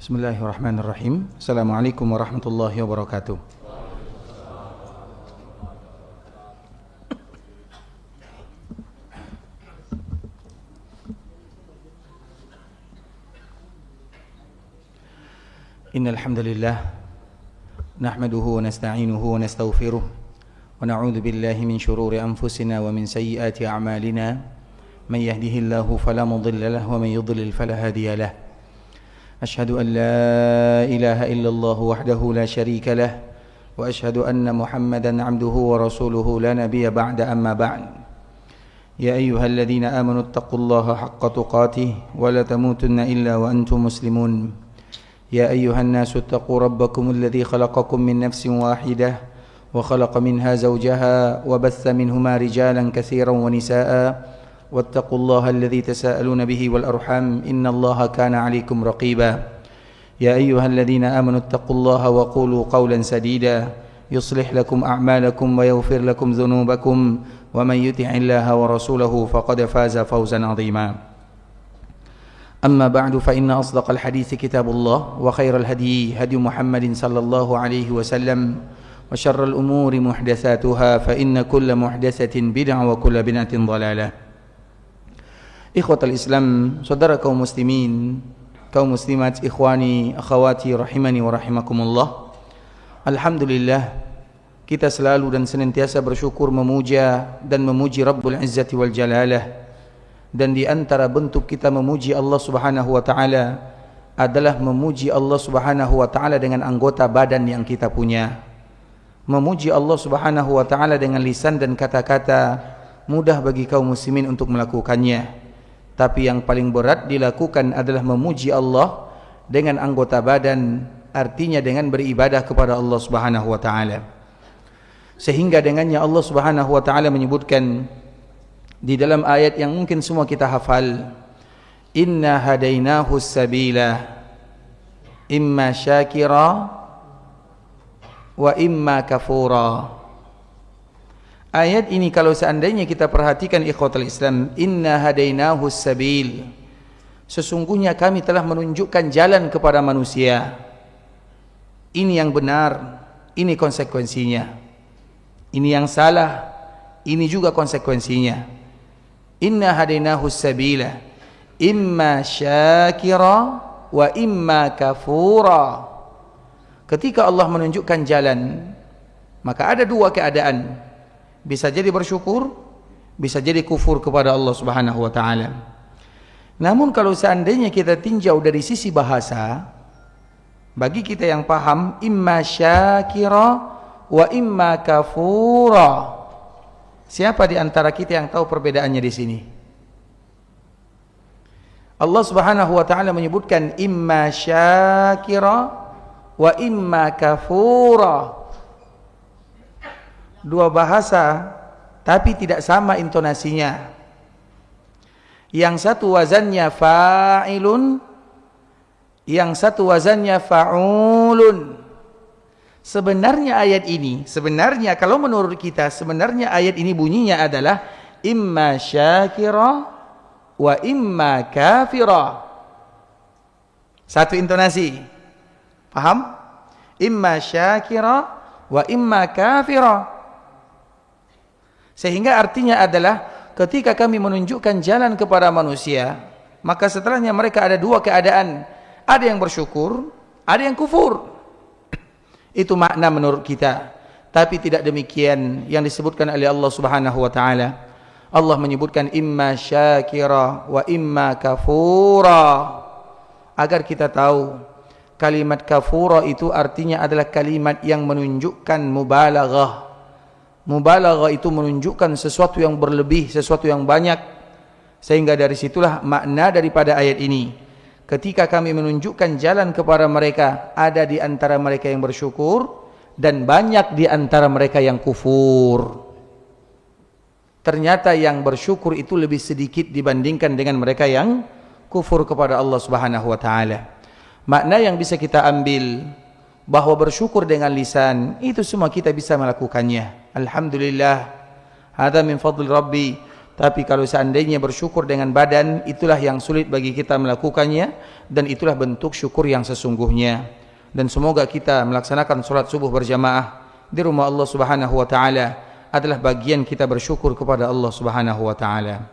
Bismillahirrahmanirrahim. Assalamualaikum warahmatullahi wabarakatuh. Innal hamdalillah nahmaduhu wa nasta'inuhu wa nastaghfiruh wa na'udzu billahi min shururi anfusina wa min sayyiati a'malina. Man yahdihillahu fala mudilla lahu wa man yudlil fala hadiya lahu. أشهد أن لا إله إلا الله وحده لا شريك له وأشهد أن محمدا عبده ورسوله لا نبي بعد أما بعد يا أيها الذين آمنوا اتقوا الله حق تقاته ولا تموتن إلا وأنتم مسلمون يا أيها الناس اتقوا ربكم الذي خلقكم من نفس واحدة وخلق منها زوجها وبث منهما رجالا كثيرا ونساء واتقوا الله الذي تساءلون به والأرحام إن الله كان عليكم رقيبا يا أيها الذين آمنوا اتقوا الله وقولوا قولا سديدا يصلح لكم أعمالكم ويغفر لكم ذنوبكم ومن يطع الله ورسوله فقد فاز فوزا عظيما أما بعد فإن أصدق الحديث كتاب الله وخير الهدي هدي محمد صلى الله عليه وسلم وشر الأمور محدثاتها فإن كل محدثة بدعة وكل بدعة ضلالة. Ikhwatal Islam, saudara kaum muslimin, kaum muslimat, ikhwani, akhawati, rahimani wa rahimakumullah. Alhamdulillah, kita selalu dan senantiasa bersyukur, memuja dan memuji Rabbul Izzati wal Jalalah. Dan di antara bentuk kita memuji Allah Subhanahu wa taala adalah memuji Allah Subhanahu wa taala dengan anggota badan yang kita punya. Memuji Allah Subhanahu wa taala dengan lisan dan kata-kata mudah bagi kaum muslimin untuk melakukannya. Tapi yang paling berat dilakukan adalah memuji Allah dengan anggota badan, artinya dengan beribadah kepada Allah Subhanahu wa taala. Sehingga dengannya Allah Subhanahu wa taala menyebutkan di dalam ayat yang mungkin semua kita hafal, inna hadainahu sabila imma syakira wa imma kafura. Ayat ini kalau seandainya kita perhatikan ikhwatal Islam, inna hadainahu sabil, sesungguhnya kami telah menunjukkan jalan kepada manusia. Ini yang benar, ini konsekuensinya. Ini yang salah, ini juga konsekuensinya. Inna hadainahu sabila imma syakira wa imma kafura. Ketika Allah menunjukkan jalan, maka ada dua keadaan. Bisa jadi bersyukur, bisa jadi kufur kepada Allah Subhanahu wa taala. Namun kalau seandainya kita tinjau dari sisi bahasa, bagi kita yang paham, imma syakira wa imma kafura. Siapa di antara kita yang tahu perbedaannya di sini? Allah Subhanahu wa taala menyebutkan imma syakira wa imma kafura. Dua bahasa tapi tidak sama intonasinya. Yang satu wazannya fa'ilun, yang satu wazannya fa'ulun. Sebenarnya ayat ini, sebenarnya kalau menurut kita, sebenarnya ayat ini bunyinya adalah imma syakira wa imma kafira. Satu intonasi. Paham? Imma syakira wa imma kafira. Sehingga artinya adalah ketika kami menunjukkan jalan kepada manusia, maka setelahnya mereka ada dua keadaan. Ada yang bersyukur, ada yang kufur. Itu makna menurut kita. Tapi tidak demikian yang disebutkan oleh Allah Subhanahu wa taala. Allah menyebutkan imma syakira wa imma kafura. Agar kita tahu kalimat kafura itu artinya adalah kalimat yang menunjukkan mubalaghah. Mubalaghah itu menunjukkan sesuatu yang berlebih, sesuatu yang banyak. Sehingga dari situlah makna daripada ayat ini. Ketika kami menunjukkan jalan kepada mereka, ada di antara mereka yang bersyukur dan banyak di antara mereka yang kufur. Ternyata yang bersyukur itu lebih sedikit dibandingkan dengan mereka yang kufur kepada Allah Subhanahu wa taala. Makna yang bisa kita ambil bahwa bersyukur dengan lisan itu semua kita bisa melakukannya. Alhamdulillah, hadza min fadli Rabbi, Tapi kalau seandainya bersyukur dengan badan, itulah yang sulit bagi kita melakukannya, dan itulah bentuk syukur yang sesungguhnya. Dan semoga kita melaksanakan salat subuh berjamaah di rumah Allah Subhanahu wa taala adalah bagian kita bersyukur kepada Allah Subhanahu wa taala.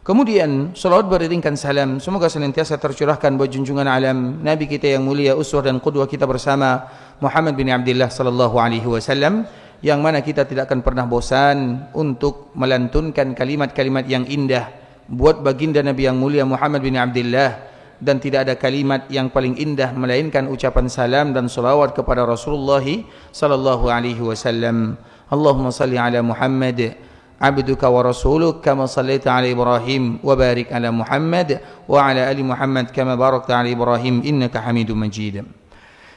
Kemudian salawat beriringkan salam semoga senantiasa tercurahkan bagi junjungan alam Nabi kita yang mulia, uswah dan qudwah kita bersama, Muhammad bin Abdullah sallallahu alaihi wasallam, yang mana kita tidak akan pernah bosan untuk melantunkan kalimat-kalimat yang indah buat baginda Nabi yang mulia Muhammad bin Abdullah, dan tidak ada kalimat yang paling indah melainkan ucapan salam dan salawat kepada Rasulullah sallallahu alaihi wasallam. Allahumma salli ala Muhammad abduka wa rasuluk kama sallaita ala Ibrahim wa barik ala Muhammad wa ala ali Muhammad kama barakta ala Ibrahim innaka Hamidum Majid.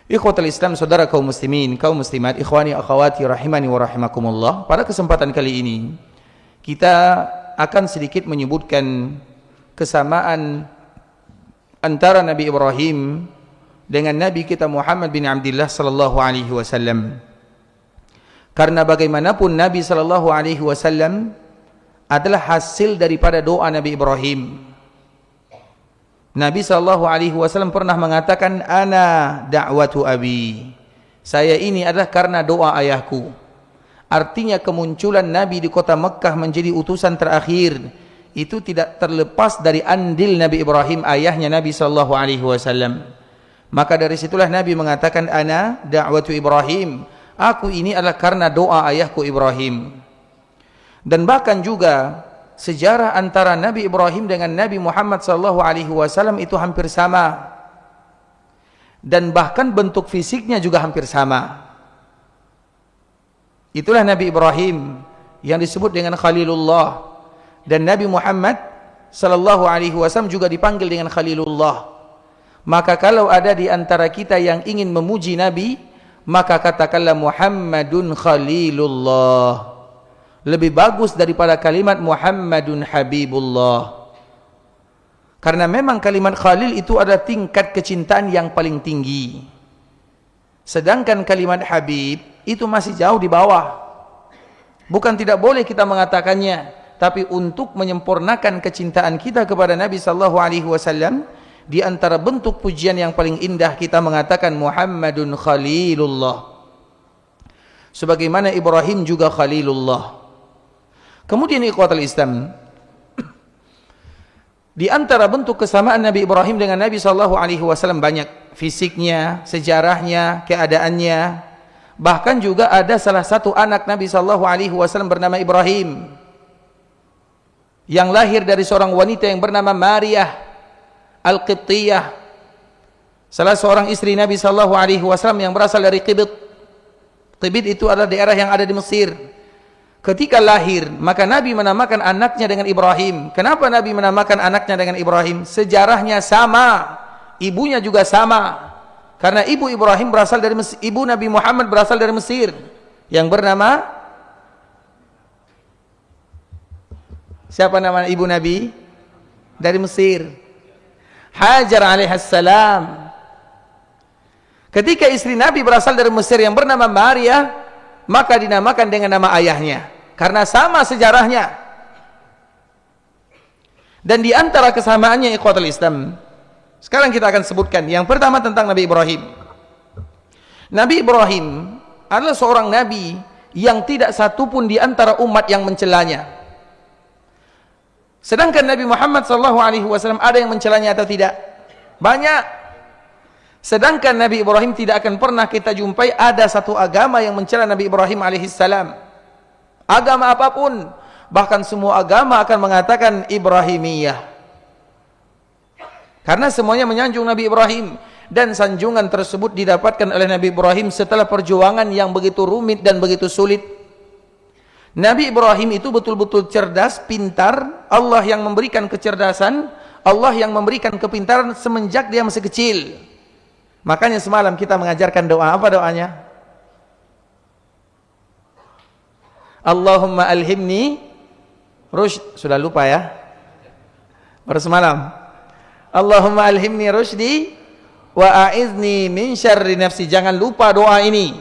Ikhwatul Islam, saudara kaum muslimin, kaum muslimat, ikhwani akhwati rahimani wa rahimakumullah. Pada kesempatan kali ini kita akan sedikit menyebutkan kesamaan antara Nabi Ibrahim dengan Nabi kita Muhammad bin Abdullah sallallahu alaihi wasallam. Karena bagaimanapun Nabi sallallahu alaihi wasallam adalah hasil daripada doa Nabi Ibrahim. Nabi sallallahu alaihi wasallam pernah mengatakan, ana da'watu abi. Saya ini adalah karena doa ayahku. Artinya kemunculan Nabi di kota Mekkah menjadi utusan terakhir itu tidak terlepas dari andil Nabi Ibrahim, ayahnya Nabi sallallahu alaihi wasallam. Maka dari situlah Nabi mengatakan, ana da'watu Ibrahim. Aku ini adalah karena doa ayahku Ibrahim. Dan bahkan juga sejarah antara Nabi Ibrahim dengan Nabi Muhammad sallallahu alaihi wasallam itu hampir sama. Dan bahkan bentuk fisiknya juga hampir sama. Itulah Nabi Ibrahim yang disebut dengan Khalilullah, dan Nabi Muhammad sallallahu alaihi wasallam juga dipanggil dengan Khalilullah. Maka kalau ada di antara kita yang ingin memuji Nabi, maka katakanlah Muhammadun Khalilullah. Lebih bagus daripada kalimat Muhammadun Habibullah. Karena memang kalimat Khalil itu ada tingkat kecintaan yang paling tinggi. Sedangkan kalimat Habib itu masih jauh di bawah. Bukan tidak boleh kita mengatakannya, tapi untuk menyempurnakan kecintaan kita kepada Nabi sallallahu alaihi wasallam, di antara bentuk pujian yang paling indah kita mengatakan Muhammadun Khalilullah. Sebagaimana Ibrahim juga Khalilullah. Kemudian ikhwatul Islam, di antara bentuk kesamaan Nabi Ibrahim dengan Nabi sallallahu alaihi wasallam banyak, fisiknya, sejarahnya, keadaannya. Bahkan juga ada salah satu anak Nabi sallallahu alaihi wasallam bernama Ibrahim, yang lahir dari seorang wanita yang bernama Maryah Al-Qibtiyah, salah seorang istri Nabi sallallahu alaihi wasallam yang berasal dari Qibit. Qibit itu adalah daerah yang ada di Mesir. Ketika lahir, maka Nabi menamakan anaknya dengan Ibrahim. Kenapa Nabi menamakan anaknya dengan Ibrahim? Sejarahnya sama, ibunya juga sama. Karena ibu Ibrahim berasal dari Mesir, ibu Nabi Muhammad berasal dari Mesir, yang bernama, siapa nama ibu Nabi? Dari Mesir, Hajar alaihissalam. Ketika istri Nabi berasal dari Mesir yang bernama Maryah, maka dinamakan dengan nama ayahnya, karena sama sejarahnya. Dan di antara kesamaannya ikhwatul Islam, sekarang kita akan sebutkan yang pertama tentang Nabi Ibrahim. Nabi Ibrahim adalah seorang Nabi yang tidak satupun di antara umat yang mencelanya. Sedangkan Nabi Muhammad SAW ada yang mencelanya atau tidak? Banyak. Sedangkan Nabi Ibrahim tidak akan pernah kita jumpai ada satu agama yang mencela Nabi Ibrahim alaihissalam. Agama apapun, bahkan semua agama akan mengatakan Ibrahimiyah, karena semuanya menyanjung Nabi Ibrahim. Dan sanjungan tersebut didapatkan oleh Nabi Ibrahim setelah perjuangan yang begitu rumit dan begitu sulit. Nabi Ibrahim itu betul-betul cerdas, pintar. Allah yang memberikan kecerdasan, Allah yang memberikan kepintaran semenjak dia masih kecil. Makanya semalam kita mengajarkan doa. Apa doanya? Allahumma alhimni rushd. Sudah lupa ya? Baru semalam. Allahumma alhimni rushdi wa a'izni min syarri nafsi. Jangan lupa doa ini.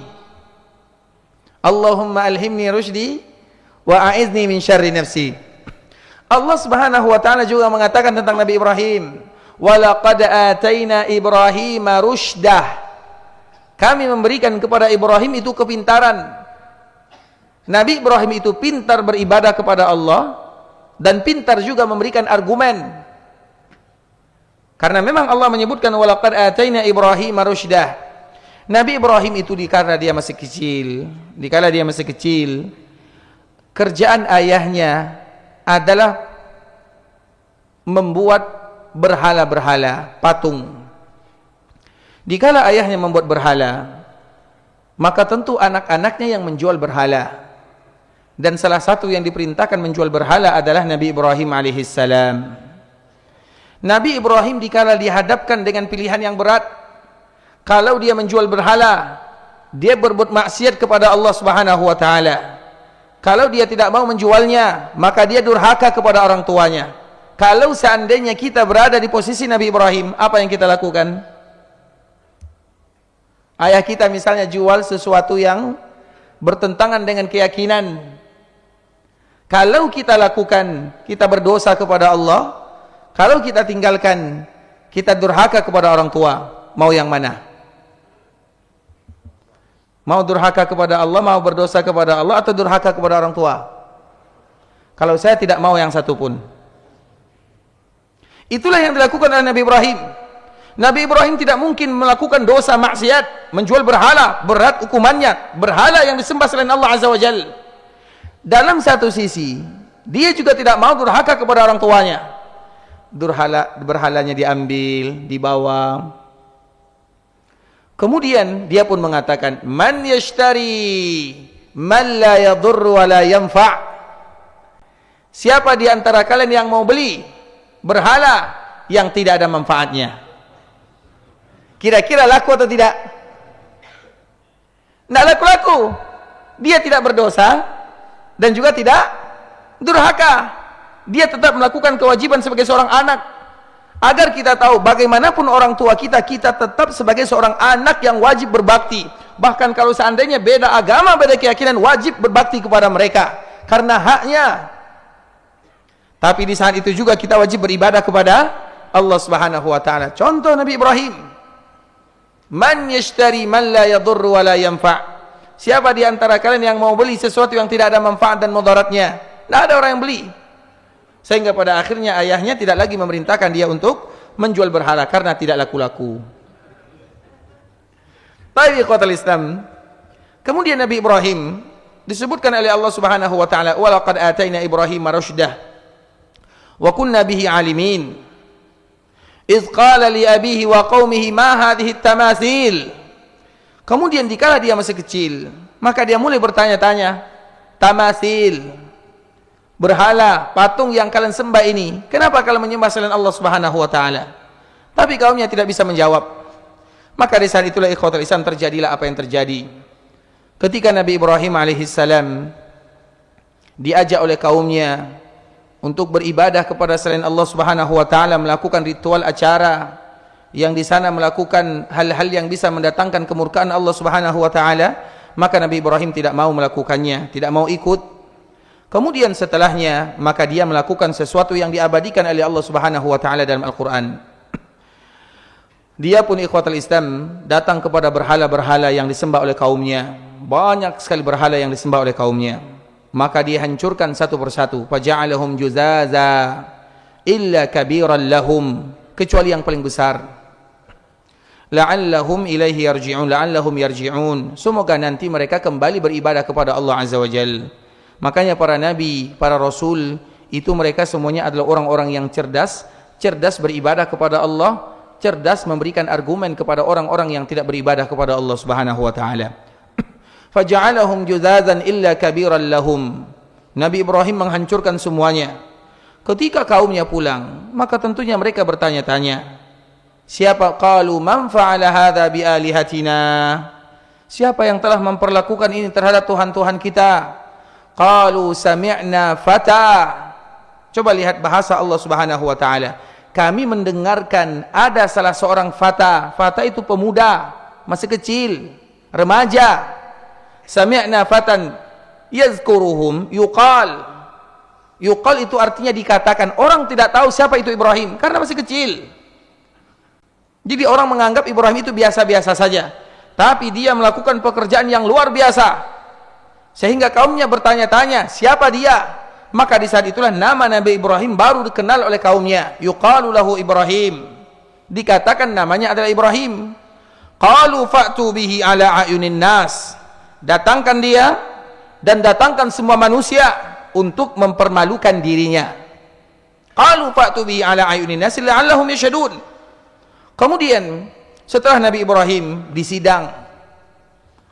Allahumma alhimni rushdi wa a'izni min syarri nafsi. Allah Subhanahu wa taala juga mengatakan tentang Nabi Ibrahim, wa laqad ataina Ibrahima rusydah. Kami memberikan kepada Ibrahim itu kepintaran. Nabi Ibrahim itu pintar beribadah kepada Allah dan pintar juga memberikan argumen. Karena memang Allah menyebutkan wa laqad ataina Ibrahima rusydah. Nabi Ibrahim itu dikala dia masih kecil, kerjaan ayahnya adalah membuat berhala-berhala, patung. Dikala ayahnya membuat berhala, maka tentu anak-anaknya yang menjual berhala. Dan salah satu yang diperintahkan menjual berhala adalah Nabi Ibrahim alaihissalam. Nabi Ibrahim dikala dihadapkan dengan pilihan yang berat. Kalau dia menjual berhala, dia berbuat maksiat kepada Allah Subhanahu wa taala. Kalau dia tidak mau menjualnya, maka dia durhaka kepada orang tuanya. Kalau seandainya kita berada di posisi Nabi Ibrahim, apa yang kita lakukan? Ayah kita misalnya jual sesuatu yang bertentangan dengan keyakinan. Kalau kita lakukan, kita berdosa kepada Allah. Kalau kita tinggalkan, kita durhaka kepada orang tua. Mau yang mana? Mau durhaka kepada Allah, mau berdosa kepada Allah, atau durhaka kepada orang tua? Kalau saya tidak mau yang satu pun. Itulah yang dilakukan oleh Nabi Ibrahim. Nabi Ibrahim tidak mungkin melakukan dosa maksiat, menjual berhala, berat hukumannya, berhala yang disembah selain Allah Azza wa Jalla. Dalam satu sisi, dia juga tidak mau durhaka kepada orang tuanya. Berhalanya diambil, dibawa. Kemudian dia pun mengatakan, man yashtari man la yadhurru wa la yanfa'. Siapa di antara kalian yang mau beli berhala yang tidak ada manfaatnya? Kira-kira laku atau tidak? Tidak laku-laku. Dia tidak berdosa dan juga tidak durhaka. Dia tetap melakukan kewajiban sebagai seorang anak. Agar kita tahu bagaimanapun orang tua kita, kita tetap sebagai seorang anak yang wajib berbakti. Bahkan kalau seandainya beda agama, beda keyakinan, wajib berbakti kepada mereka karena haknya. Tapi di saat itu juga kita wajib beribadah kepada Allah Subhanahu wa taala. Contoh Nabi Ibrahim, man yashtari man la yadhurru wa la yanfa'. Siapa di antara kalian yang mau beli sesuatu yang tidak ada manfaat dan mudaratnya? Tidak ada orang yang beli. Sehingga pada akhirnya ayahnya tidak lagi memerintahkan dia untuk menjual berhala karena tidak laku-laku. Tapi ikhwatal Islam, kemudian Nabi Ibrahim disebutkan oleh Allah Subhanahu wa taala, wa laqad ataina Ibrahima rusydah wa kunna bihi alimin. Idz qala li abihi wa qaumihi ma hadhihi at-tamathil. Kemudian dikala dia masih kecil, maka dia mulai bertanya-tanya, tamathil, berhala, patung yang kalian sembah ini, kenapa kalian menyembah selain Allah Subhanahu wa taala? Tapi kaumnya tidak bisa menjawab. Maka di saat itulah ikhwatul Islam terjadilah apa yang terjadi. Ketika Nabi Ibrahim alaihissalam diajak oleh kaumnya untuk beribadah kepada selain Allah Subhanahu wa taala, melakukan ritual acara yang di sana melakukan hal-hal yang bisa mendatangkan kemurkaan Allah Subhanahu wa taala, maka Nabi Ibrahim tidak mau melakukannya, tidak mau ikut. Kemudian setelahnya maka dia melakukan sesuatu yang diabadikan oleh Allah Subhanahu wa taala dalam Al-Qur'an. Dia pun ikhwatul Islam datang kepada berhala-berhala yang disembah oleh kaumnya. Banyak sekali berhala yang disembah oleh kaumnya. Maka dia hancurkan satu persatu. Faja'alahum juzaza illa kabiran lahum, kecuali yang paling besar. La'allahum ilaihi yarji'un, la'allahum yarji'un. Semoga nanti mereka kembali beribadah kepada Allah Azza wa Jalla. Makanya para nabi, para rasul itu mereka semuanya adalah orang-orang yang cerdas, cerdas beribadah kepada Allah, cerdas memberikan argumen kepada orang-orang yang tidak beribadah kepada Allah Subhanahu wa taala. Faja'alahum juzazan illa kabiran lahum. Nabi Ibrahim menghancurkan semuanya. Ketika kaumnya pulang, maka tentunya mereka bertanya-tanya, siapa? Qalu man fa'ala hadza bi alihatina? Siapa yang telah memperlakukan ini terhadap tuhan-tuhan kita? Qalu sami'na fata. Coba lihat bahasa Allah Subhanahu wa taala. Kami mendengarkan ada salah seorang fata. Fata itu pemuda, masih kecil, remaja. Sami'na fatan yazkuruhum yuqal. Yuqal itu artinya dikatakan. Orang tidak tahu siapa itu Ibrahim karena masih kecil. Jadi orang menganggap Ibrahim itu biasa-biasa saja. Tapi dia melakukan pekerjaan yang luar biasa. Sehingga kaumnya bertanya-tanya, siapa dia? Maka di saat itulah nama Nabi Ibrahim baru dikenal oleh kaumnya. Yuqalu lahu Ibrahim. Dikatakan namanya adalah Ibrahim. Qalu fa'tu bihi ala ayunin nas. Datangkan dia dan datangkan semua manusia untuk mempermalukan dirinya. Qalu fa'tu bihi ala ayunin nas la'allahum yashhadun. Kemudian setelah Nabi Ibrahim disidang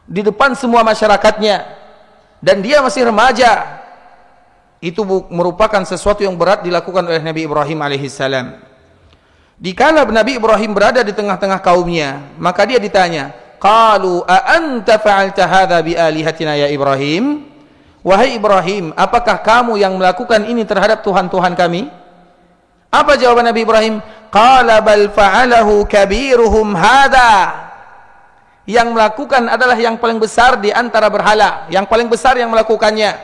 di depan semua masyarakatnya dan dia masih remaja, itu merupakan sesuatu yang berat dilakukan oleh Nabi Ibrahim alaihissalam. Dikala Nabi Ibrahim berada di tengah-tengah kaumnya, maka dia ditanya, qalu a anta fa'alta hadza bi alihatina ya Ibrahim? Wahai Ibrahim, apakah kamu yang melakukan ini terhadap Tuhan-Tuhan kami? Apa jawaban Nabi Ibrahim? Qala bal fa'alahu kabiruhum hadza. Yang melakukan adalah yang paling besar di antara berhala, yang paling besar yang melakukannya.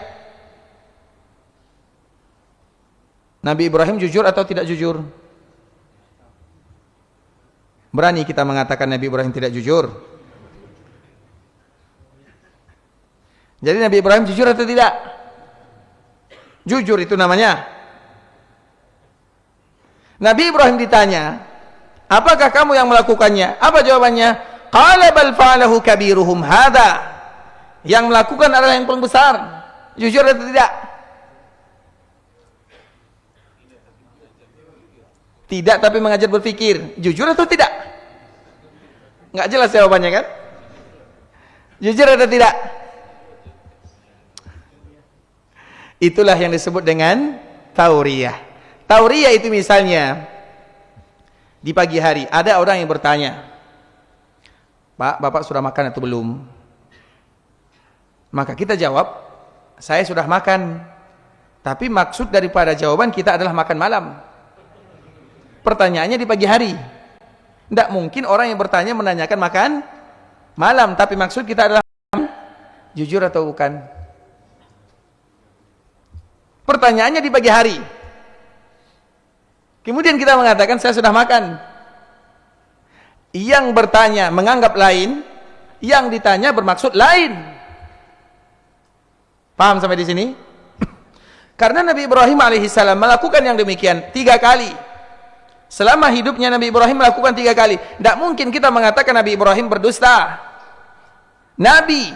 Nabi Ibrahim jujur atau tidak jujur? Berani kita mengatakan Nabi Ibrahim tidak jujur? Jadi Nabi Ibrahim jujur atau tidak? Jujur itu namanya. Nabi Ibrahim ditanya, apakah kamu yang melakukannya? Apa jawabannya? Qala bal fa'alahu kabiruhum hadza. Yang melakukan adalah yang paling besar. Jujur atau tidak? Tidak, tapi mengajar berpikir. Jujur atau tidak? Enggak jelas jawabannya kan? Jujur atau tidak? Itulah yang disebut dengan tauriyah. Tauriyah itu misalnya di pagi hari ada orang yang bertanya, Pak, Bapak sudah makan atau belum? Maka kita jawab, saya sudah makan. Tapi maksud daripada jawaban kita adalah makan malam. Pertanyaannya di pagi hari. Tidak mungkin orang yang bertanya menanyakan makan malam, tapi maksud kita adalah jujur atau bukan? Pertanyaannya di pagi hari. Kemudian kita mengatakan saya sudah makan. Yang bertanya menganggap lain, yang ditanya bermaksud lain. Paham sampai di sini? Karena Nabi Ibrahim alaihissalam melakukan yang demikian 3 kali. Selama hidupnya Nabi Ibrahim melakukan 3 kali. Tidak mungkin kita mengatakan Nabi Ibrahim berdusta. Nabi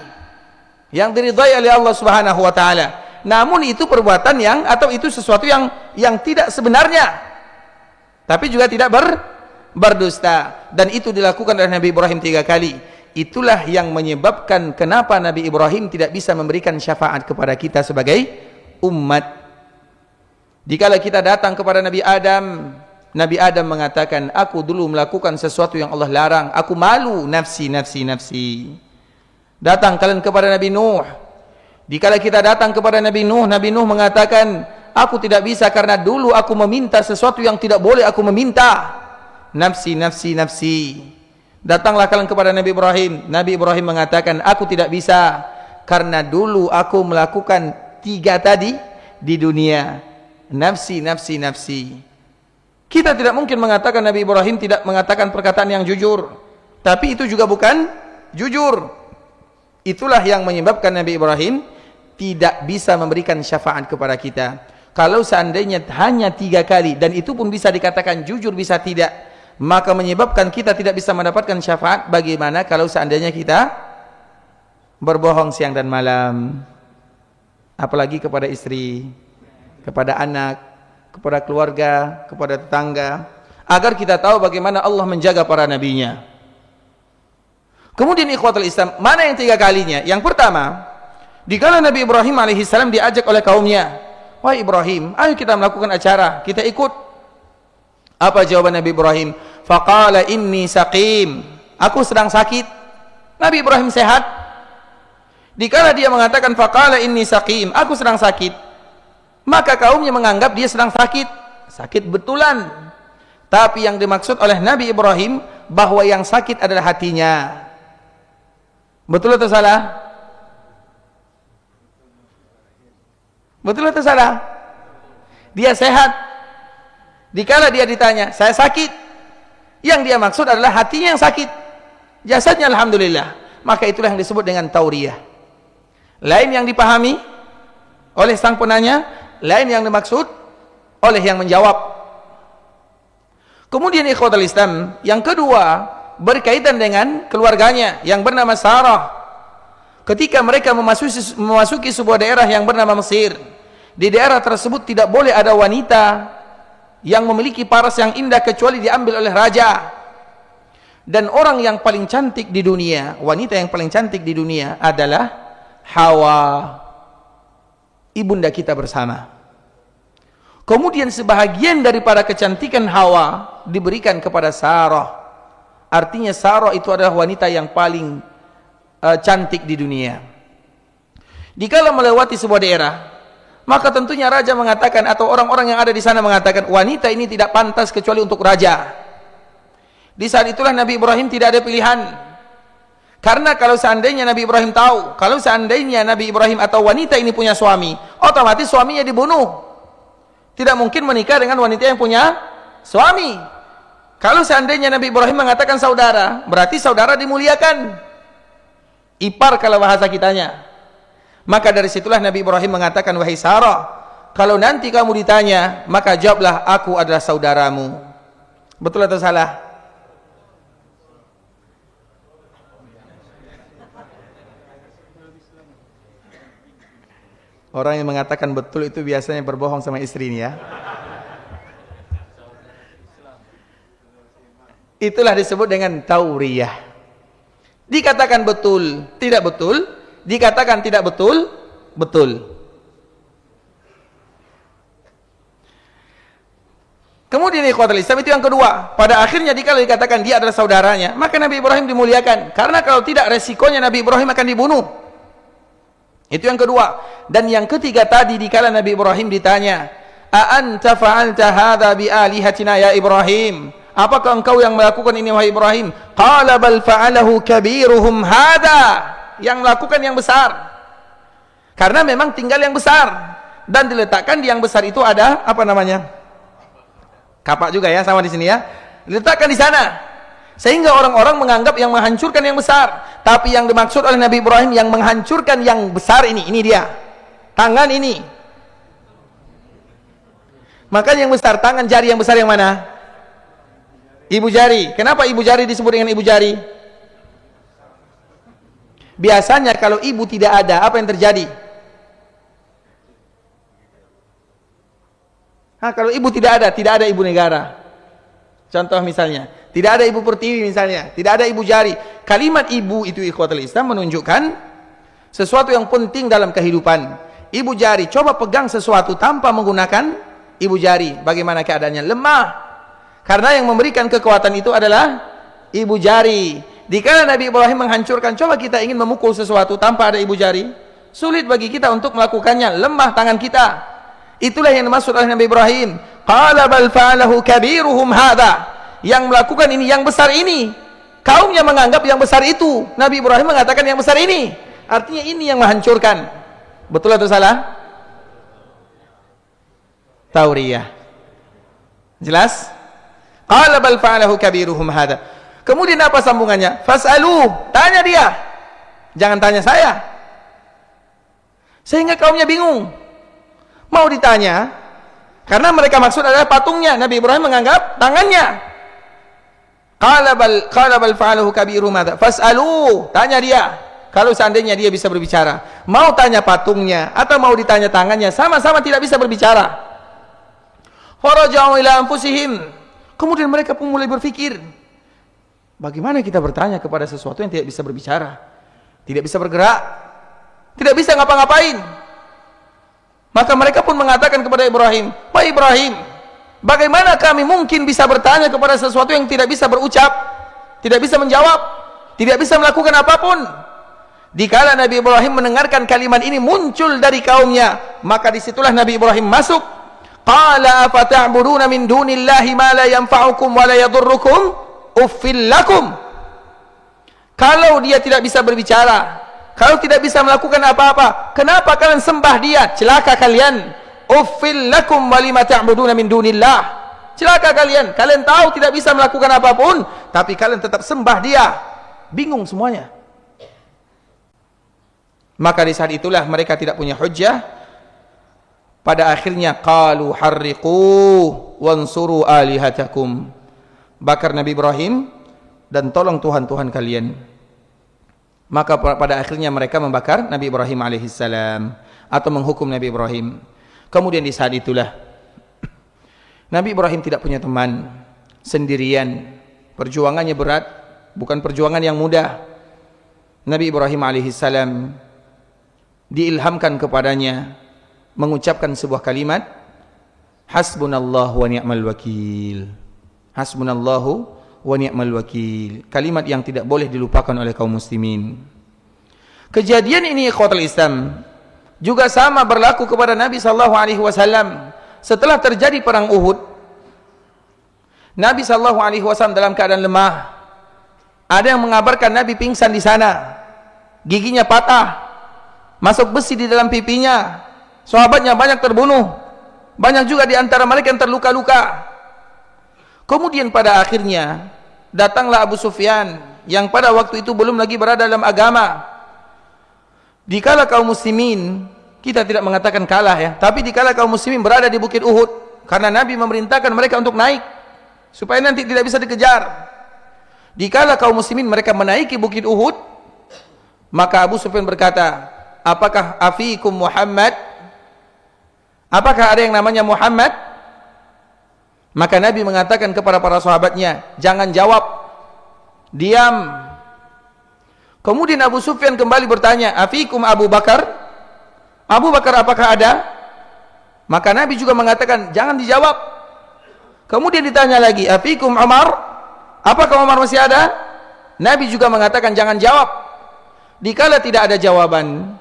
yang diridhai oleh Allah Subhanahu wa taala. Namun itu perbuatan yang atau itu sesuatu yang tidak sebenarnya. Tapi juga tidak berdusta, dan itu dilakukan oleh Nabi Ibrahim 3 kali. Itulah yang menyebabkan kenapa Nabi Ibrahim tidak bisa memberikan syafaat kepada kita sebagai umat. Dikala kita datang kepada Nabi Adam, Nabi Adam mengatakan, aku dulu melakukan sesuatu yang Allah larang, aku malu, nafsi, nafsi, nafsi. Datang kalian kepada Nabi Nuh. Dikala kita datang kepada Nabi Nuh mengatakan, aku tidak bisa karena dulu aku meminta sesuatu yang tidak boleh aku meminta. Nafsi, nafsi, nafsi. Datanglah kalian kepada Nabi Ibrahim. Nabi Ibrahim mengatakan, aku tidak bisa karena dulu aku melakukan 3 tadi di dunia. Nafsi, nafsi, nafsi. Kita tidak mungkin mengatakan Nabi Ibrahim tidak mengatakan perkataan yang jujur. Tapi itu juga bukan jujur. Itulah yang menyebabkan Nabi Ibrahim tidak bisa memberikan syafaat kepada kita. Kalau seandainya hanya 3 kali, dan itu pun bisa dikatakan jujur, bisa tidak, maka menyebabkan kita tidak bisa mendapatkan syafaat. Bagaimana kalau seandainya kita berbohong siang dan malam? Apalagi kepada istri, kepada anak, kepada keluarga, kepada tetangga, agar kita tahu bagaimana Allah menjaga para nabinya. Kemudian ikhwatul Islam, mana yang 3 kalinya? Yang pertama, dikala Nabi Ibrahim alaihissalam diajak oleh kaumnya, wahai Ibrahim, ayo kita melakukan acara, kita ikut. Apa jawaban Nabi Ibrahim? Faqala inni saqim, aku sedang sakit. Nabi Ibrahim sehat. Dikala dia mengatakan faqala inni saqim, aku sedang sakit, maka kaumnya menganggap dia sedang sakit. Sakit betulan. Tapi yang dimaksud oleh Nabi Ibrahim bahwa yang sakit adalah hatinya. Betul atau salah? Betul atau salah? Dia sehat. Dikala dia ditanya, saya sakit, yang dia maksud adalah hatinya yang sakit, jasadnya alhamdulillah. Maka itulah yang disebut dengan tauriyah. Lain yang dipahami oleh sang penanya, lain yang dimaksud oleh yang menjawab. Kemudian ikhwatul Islam, yang kedua berkaitan dengan keluarganya yang bernama Sarah. Ketika mereka memasuki sebuah daerah yang bernama Mesir, di daerah tersebut tidak boleh ada wanita yang memiliki paras yang indah kecuali diambil oleh raja. Dan orang yang paling cantik di dunia, wanita yang paling cantik di dunia adalah Hawa, ibunda kita bersama. Kemudian sebahagian daripada kecantikan Hawa diberikan kepada Sarah. Artinya Sarah itu adalah wanita yang paling cantik di dunia. Dikala melewati sebuah daerah, maka tentunya raja mengatakan, atau orang-orang yang ada di sana mengatakan, wanita ini tidak pantas kecuali untuk raja. Di saat itulah Nabi Ibrahim tidak ada pilihan. Karena kalau seandainya Nabi Ibrahim tahu, kalau seandainya Nabi Ibrahim atau wanita ini punya suami, otomatis suaminya dibunuh. Tidak mungkin menikah dengan wanita yang punya suami. Kalau seandainya Nabi Ibrahim mengatakan saudara, berarti saudara dimuliakan. Ipar kalau bahasa kitanya. Maka dari situlah Nabi Ibrahim mengatakan, wahai Sarah, kalau nanti kamu ditanya, maka jawablah, aku adalah saudaramu. Betul atau salah? Orang yang mengatakan betul itu biasanya berbohong sama istrinya, ya. Itulah disebut dengan tauriyah. Dikatakan betul, tidak betul. Dikatakan tidak betul, betul. Kemudian ikhwatul Islam, itu yang kedua. Pada akhirnya dikala dikatakan dia adalah saudaranya, maka Nabi Ibrahim dimuliakan. Karena kalau tidak, resikonya Nabi Ibrahim akan dibunuh. Itu yang kedua. Dan yang ketiga tadi, dikala Nabi Ibrahim ditanya, a anta fa'alta hadza bi alihatina ya Ibrahim? Apakah engkau yang melakukan ini wahai Ibrahim? Qala bal fa'alahu kabiruhum hadza. Yang melakukan yang besar. Karena memang tinggal yang besar, dan diletakkan di yang besar itu ada apa namanya? Kapak juga ya, sama di sini ya. Diletakkan di sana. Sehingga orang-orang menganggap yang menghancurkan yang besar, tapi yang dimaksud oleh Nabi Ibrahim yang menghancurkan yang besar ini dia. Tangan ini. Makanya yang besar, tangan jari yang besar yang mana? Ibu jari. Kenapa ibu jari disebut dengan ibu jari? Biasanya kalau ibu tidak ada, apa yang terjadi? Kalau ibu tidak ada ibu negara. Contoh misalnya, tidak ada ibu pertiwi misalnya, tidak ada ibu jari. Kalimat ibu itu ikhwatul Islam menunjukkan sesuatu yang penting dalam kehidupan. Ibu jari, coba pegang sesuatu tanpa menggunakan ibu jari, bagaimana keadaannya? Lemah. Karena yang memberikan kekuatan itu adalah ibu jari. Dikala Nabi Ibrahim menghancurkan, coba kita ingin memukul sesuatu tanpa ada ibu jari, sulit bagi kita untuk melakukannya, lemah tangan kita. Itulah yang dimaksud oleh Nabi Ibrahim. Qala bal fa'alahu kabiruhum hadza. Yang melakukan ini, yang besar ini. Kaumnya menganggap yang besar itu. Nabi Ibrahim mengatakan yang besar ini. Artinya ini yang menghancurkan. Betul atau salah? Tauriyah. Jelas? Qala bal fa'alahu kabiruhum hadza. Kemudian apa sambungannya? Fas'alu, tanya dia. Jangan tanya saya. Sehingga kaumnya bingung. Mau ditanya, karena mereka maksud adalah patungnya. Nabi Ibrahim menganggap tangannya. Qala bal fa'alahu kabiruhum hadza. Fas'alu, tanya dia. Kalau seandainya dia bisa berbicara, mau tanya patungnya atau mau ditanya tangannya, sama-sama tidak bisa berbicara. Faraja'u ila anfusihim. Kemudian mereka pun mulai berpikir, bagaimana kita bertanya kepada sesuatu yang tidak bisa berbicara, tidak bisa bergerak, tidak bisa ngapa-ngapain? Maka mereka pun mengatakan kepada Ibrahim, wahai Ibrahim, bagaimana kami mungkin bisa bertanya kepada sesuatu yang tidak bisa berucap, tidak bisa menjawab, tidak bisa melakukan apapun? Dikala Nabi Ibrahim mendengarkan kalimat ini muncul dari kaumnya, maka disitulah Nabi Ibrahim masuk. Qala afata'buduna min dunillahi ma la yanfa'ukum wa la yadurrukum uffil lakum. Kalau dia tidak bisa berbicara, Kalau tidak bisa melakukan apa-apa, kenapa kalian sembah dia? Celaka kalian. Uffil lakum walima ta'buduna min dunillah. Celaka kalian. Kalian tahu tidak bisa melakukan apapun, tapi kalian tetap sembah dia. Bingung semuanya. Maka di saat itulah mereka tidak punya hujjah. Pada akhirnya qalu harriqu wansuru alihatakum. Bakar Nabi Ibrahim dan tolong Tuhan-Tuhan kalian. Maka pada akhirnya mereka membakar Nabi Ibrahim alaihissalam atau menghukum Nabi Ibrahim. Kemudian di saat itulah Nabi Ibrahim tidak punya teman, sendirian. Perjuangannya berat, bukan perjuangan yang mudah. Nabi Ibrahim alaihissalam diilhamkan kepadanya mengucapkan sebuah kalimat, hasbunallahu wa ni'mal wakil. Hasbunallahu wa ni'mal wakil. Kalimat yang tidak boleh dilupakan oleh kaum muslimin. Kejadian ini ikhwatul Islam juga sama berlaku kepada Nabi sallallahu alaihi wasallam setelah terjadi perang Uhud. Nabi sallallahu alaihi wasallam dalam keadaan lemah. Ada yang mengabarkan Nabi pingsan di sana. Giginya patah. Masuk besi di dalam pipinya. Sahabatnya banyak terbunuh. Banyak juga di antara mereka yang terluka-luka. Kemudian pada akhirnya datanglah Abu Sufyan yang pada waktu itu belum lagi berada dalam agama. Dikala kaum muslimin, kita tidak mengatakan kalah ya, tapi dikala kaum muslimin berada di Bukit Uhud, karena Nabi memerintahkan mereka untuk naik supaya nanti tidak bisa dikejar. Dikala kaum muslimin mereka menaiki Bukit Uhud, maka Abu Sufyan berkata, apakah afikum Muhammad? Apakah ada yang namanya Muhammad? Maka Nabi mengatakan kepada para sahabatnya, jangan jawab, diam. Kemudian Abu Sufyan kembali bertanya, afikum Abu Bakar? Abu Bakar apakah ada? Maka Nabi juga mengatakan, jangan dijawab. Kemudian ditanya lagi, afikum Umar? Apakah Umar masih ada? Nabi juga mengatakan, jangan jawab. Dikala tidak ada jawaban,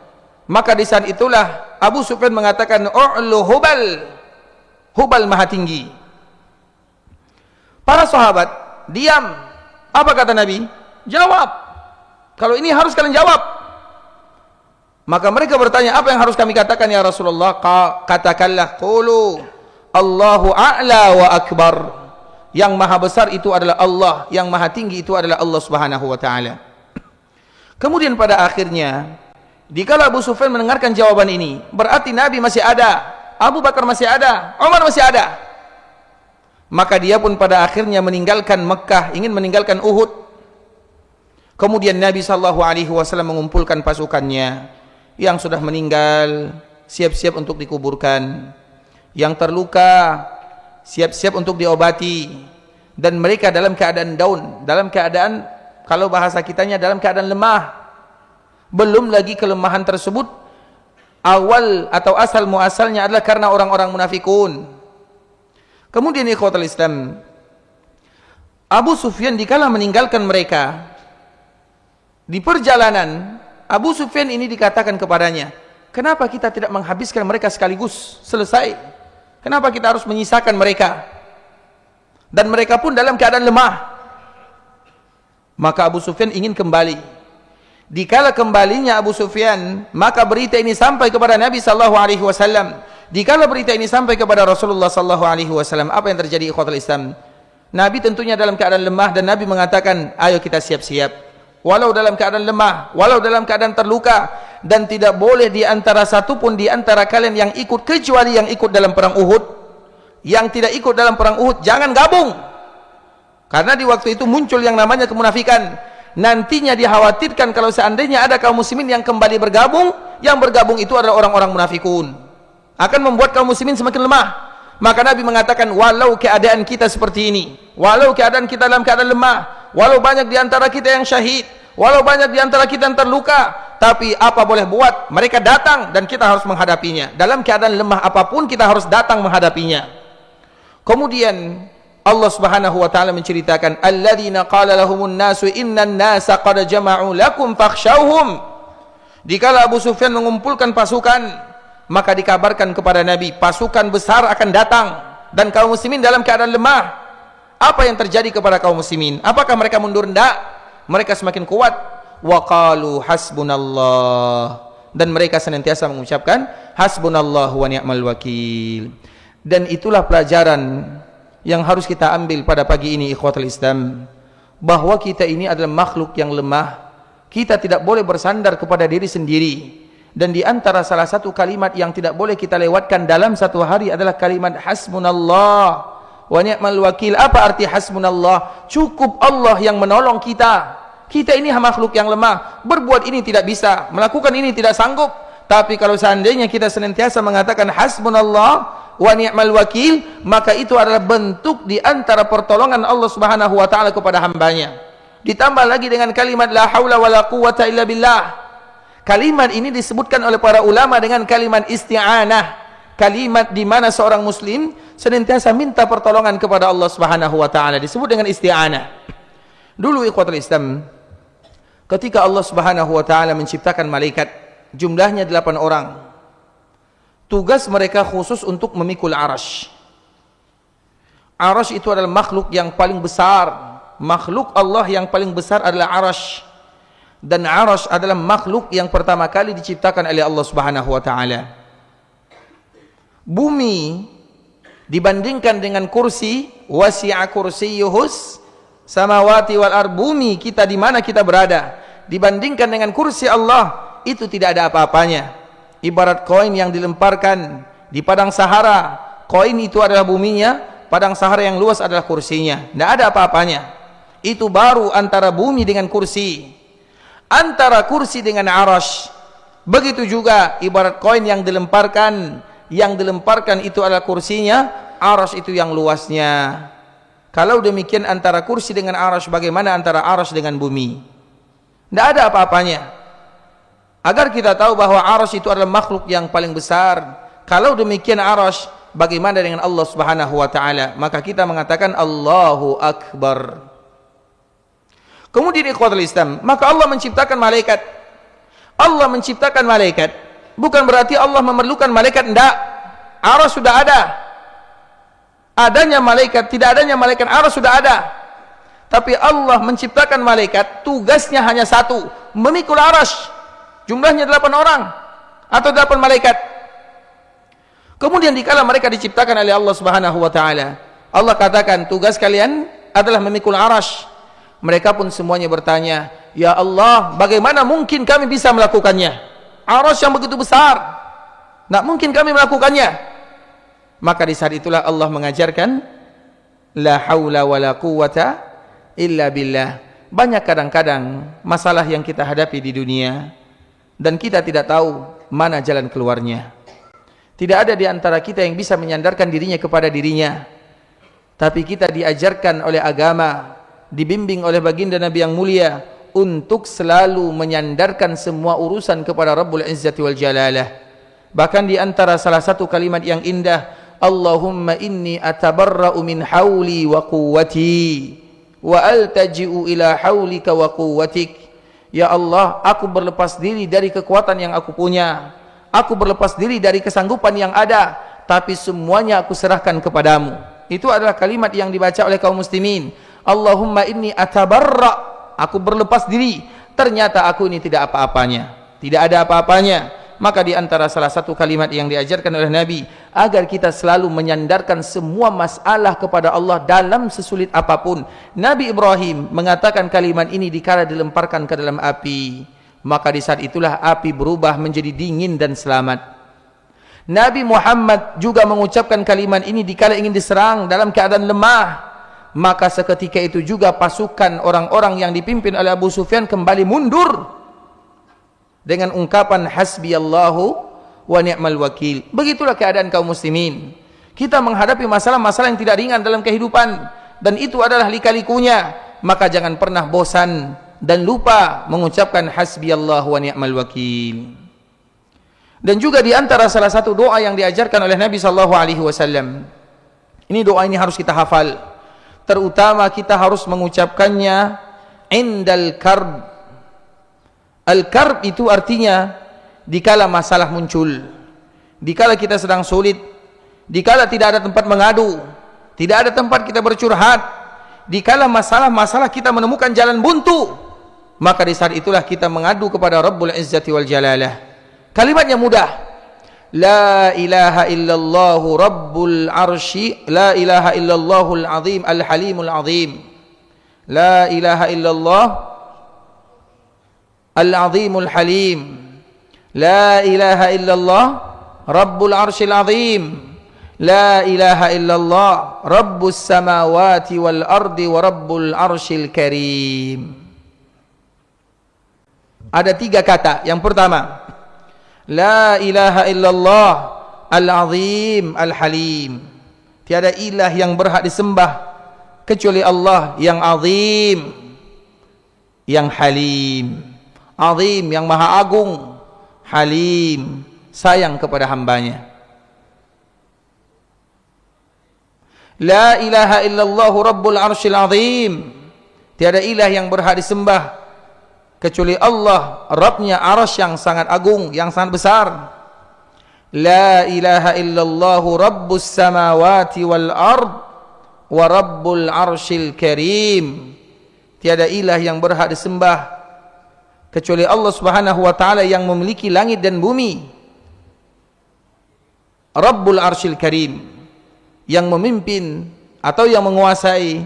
maka di saat itulah Abu Sufyan mengatakan, u'lu Hubal. Hubal maha tinggi. Para sahabat diam. Apa kata Nabi? Jawab. Kalau ini harus kalian jawab. Maka mereka bertanya, apa yang harus kami katakan ya Rasulullah? Katakanlah, qulu Allahu a'la wa akbar. Yang maha besar itu adalah Allah, yang maha tinggi itu adalah Allah Subhanahu wa taala. Kemudian pada akhirnya, dikala Abu Sufyan mendengarkan jawaban ini, berarti Nabi masih ada, Abu Bakar masih ada, Umar masih ada. Maka dia pun pada akhirnya meninggalkan Mekah, ingin meninggalkan Uhud. Kemudian Nabi sallallahu alaihi wasallam mengumpulkan pasukannya yang sudah meninggal, siap-siap untuk dikuburkan. Yang terluka, siap-siap untuk diobati. Dan mereka dalam keadaan down, dalam keadaan, kalau bahasa kitanya dalam keadaan lemah. Belum lagi kelemahan tersebut awal atau asal muasalnya adalah karena orang-orang munafikun. Kemudian ikhwatul Islam, Abu Sufyan dikala meninggalkan mereka di perjalanan, Abu Sufyan ini dikatakan kepadanya, kenapa kita tidak menghabiskan mereka sekaligus selesai? Kenapa kita harus menyisakan mereka? Dan mereka pun dalam keadaan lemah. Maka Abu Sufyan ingin kembali. Dikala kembalinya Abu Sufyan, maka berita ini sampai kepada Nabi sallallahu alaihi wasallam. Dikala berita ini sampai kepada Rasulullah sallallahu alaihi wasallam, apa yang terjadi ikhwatul Islam? Nabi tentunya dalam keadaan lemah dan Nabi mengatakan, ayo kita siap-siap. Walau dalam keadaan lemah, walau dalam keadaan terluka, dan tidak boleh di antara satu pun di antara kalian yang ikut kecuali yang ikut dalam perang Uhud. Yang tidak ikut dalam perang Uhud jangan gabung. Karena di waktu itu muncul yang namanya kemunafikan. Nantinya dikhawatirkan kalau seandainya ada kaum muslimin yang kembali bergabung, yang bergabung itu adalah orang-orang munafikun, akan membuat kaum muslimin semakin lemah. Maka Nabi mengatakan, walau keadaan kita seperti ini, walau keadaan kita dalam keadaan lemah, walau banyak di antara kita yang syahid, walau banyak di antara kita yang terluka, tapi apa boleh buat, mereka datang dan kita harus menghadapinya. Dalam keadaan lemah apapun kita harus datang menghadapinya. Kemudian Allah Subhanahu wa taala menceritakan, alladzina qala lahumun nasu innan nasa qad jama'u lakum fakhshawhum. Dikala Abu Sufyan mengumpulkan pasukan, maka dikabarkan kepada Nabi, pasukan besar akan datang dan kaum muslimin dalam keadaan lemah. Apa yang terjadi kepada kaum muslimin? Apakah mereka mundur? Tidak. Mereka semakin kuat. wa qalu hasbunallah, dan mereka senantiasa mengucapkan hasbunallah wa ni'mal wakil. Dan itulah pelajaran yang harus kita ambil pada pagi ini, ikhwatul Islam, bahwa kita ini adalah makhluk yang lemah. Kita tidak boleh bersandar kepada diri sendiri. Dan di antara salah satu kalimat yang tidak boleh kita lewatkan dalam satu hari adalah kalimat hasbunallah wa ni'mal wakil. Apa arti hasbunallah? Cukup Allah yang menolong kita. Kita ini makhluk yang lemah, berbuat ini tidak bisa, melakukan ini tidak sanggup. Tapi kalau seandainya kita senantiasa mengatakan hasbunallah wa ni'mal wakil, maka itu adalah bentuk di antara pertolongan Allah Subhanahu wa taala kepada hambanya. Ditambah lagi dengan kalimat la haula wala quwwata illa billah. Kalimat ini disebutkan oleh para ulama dengan kalimat isti'anah, kalimat di mana seorang muslim senantiasa minta pertolongan kepada Allah Subhanahu wa taala, disebut dengan isti'anah. Dulu ikhwatul Islam, ketika Allah Subhanahu wa taala menciptakan malaikat, jumlahnya 8 orang. Tugas mereka khusus untuk memikul arasy. Arasy itu adalah makhluk yang paling besar. Makhluk Allah yang paling besar adalah arasy. Dan arasy adalah makhluk yang pertama kali diciptakan oleh Allah Subhanahu wa taala. Bumi dibandingkan dengan kursi, wasi'a kursiyyuhus samawati wal ard, bumi kita di mana kita berada, dibandingkan dengan kursi Allah, itu tidak ada apa-apanya. Ibarat koin yang dilemparkan di padang Sahara, koin itu adalah buminya, padang Sahara yang luas adalah kursinya, tidak ada apa-apanya. Itu baru antara bumi dengan kursi, antara kursi dengan arasy. Begitu juga ibarat koin yang dilemparkan itu adalah kursinya, arasy itu yang luasnya. Kalau demikian antara kursi dengan arasy, bagaimana antara arasy dengan bumi? Tidak ada apa-apanya. Agar kita tahu bahwa arasy itu adalah makhluk yang paling besar, kalau demikian arasy, bagaimana dengan Allah Subhanahu wa taala? Maka kita mengatakan Allahu Akbar. Kemudian ikhwatul Islam, maka Allah menciptakan malaikat. Allah menciptakan malaikat bukan berarti Allah memerlukan malaikat, tidak. Arasy sudah ada. Adanya malaikat, tidak adanya malaikat, arasy sudah ada. Tapi Allah menciptakan malaikat, tugasnya hanya satu, memikul arasy. Jumlahnya 8 orang atau 8 malaikat. Kemudian dikala mereka diciptakan oleh Allah Subhanahu wa taala, Allah katakan tugas kalian adalah memikul arasy. Mereka pun semuanya bertanya, ya Allah, bagaimana mungkin kami bisa melakukannya? Arasy yang begitu besar, tidak mungkin kami melakukannya. Maka di saat itulah Allah mengajarkan la haula wala quwwata illa billah. Banyak kadang-kadang masalah yang kita hadapi di dunia dan kita tidak tahu mana jalan keluarnya. Tidak ada di antara kita yang bisa menyandarkan dirinya kepada dirinya. Tapi kita diajarkan oleh agama, dibimbing oleh baginda Nabi yang mulia untuk selalu menyandarkan semua urusan kepada Rabbul Izzati wal Jalalah. Bahkan di antara salah satu kalimat yang indah, Allahumma inni atabarra'u min hawli wa quwwati wa altaji'u ila hawlika wa quwwatik. Ya Allah, aku berlepas diri dari kekuatan yang aku punya, aku berlepas diri dari kesanggupan yang ada, tapi semuanya aku serahkan kepadamu. Itu adalah kalimat yang dibaca oleh kaum muslimin. Allahumma inni atabarra', aku berlepas diri, ternyata aku ini tidak apa-apanya, tidak ada apa-apanya. Maka di antara salah satu kalimat yang diajarkan oleh Nabi, agar kita selalu menyandarkan semua masalah kepada Allah dalam sesulit apapun. Nabi Ibrahim mengatakan kalimat ini dikala dilemparkan ke dalam api, maka di saat itulah api berubah menjadi dingin dan selamat. Nabi Muhammad juga mengucapkan kalimat ini dikala ingin diserang dalam keadaan lemah, maka seketika itu juga pasukan orang-orang yang dipimpin oleh Abu Sufyan kembali mundur dengan ungkapan hasbiyallahu wa ni'mal wakil. Begitulah keadaan kaum muslimin. Kita menghadapi masalah-masalah yang tidak ringan dalam kehidupan, dan itu adalah lika-likunya. Maka jangan pernah bosan dan lupa mengucapkan hasbiyallahu wa ni'mal wakil. Dan juga di antara salah satu doa yang diajarkan oleh Nabi sallallahu alaihi wasallam, ini doa ini harus kita hafal, terutama kita harus mengucapkannya indal karb. Al-karb itu artinya dikala masalah muncul, dikala kita sedang sulit, dikala tidak ada tempat mengadu, tidak ada tempat kita bercurhat, dikala masalah-masalah kita menemukan jalan buntu, maka di saat itulah kita mengadu kepada Rabbul Izzati wal Jalalah. Kalimatnya mudah. La ilaha illallahu Rabbul Arsy, la ilaha illallahul azim al-halimul azim. La ilaha illallah al-azimul halim. La ilaha illallah Rabbul Arsyil azim. La ilaha illallah Rabbus samawati wal ardi wa Rabbul Arsyil karim. Ada 3 kata. Yang pertama, la ilaha illallah al-azim al-halim. Tiada ilah yang berhak disembah kecuali Allah yang azim, yang halim. Azim yang maha agung, halim sayang kepada hambanya. La ilaha illallah Rabbul Arsyil azim. Tiada ilah yang berhak disembah kecuali Allah, Rabbnya arasy yang sangat agung, yang sangat besar. La ilaha illallah Rabbus samawati wal ard wa Rabbul Arsyil karim. Tiada ilah yang berhak disembah kecuali Allah Subhanahu wa taala yang memiliki langit dan bumi. Rabbul Arsyil karim, yang memimpin atau yang menguasai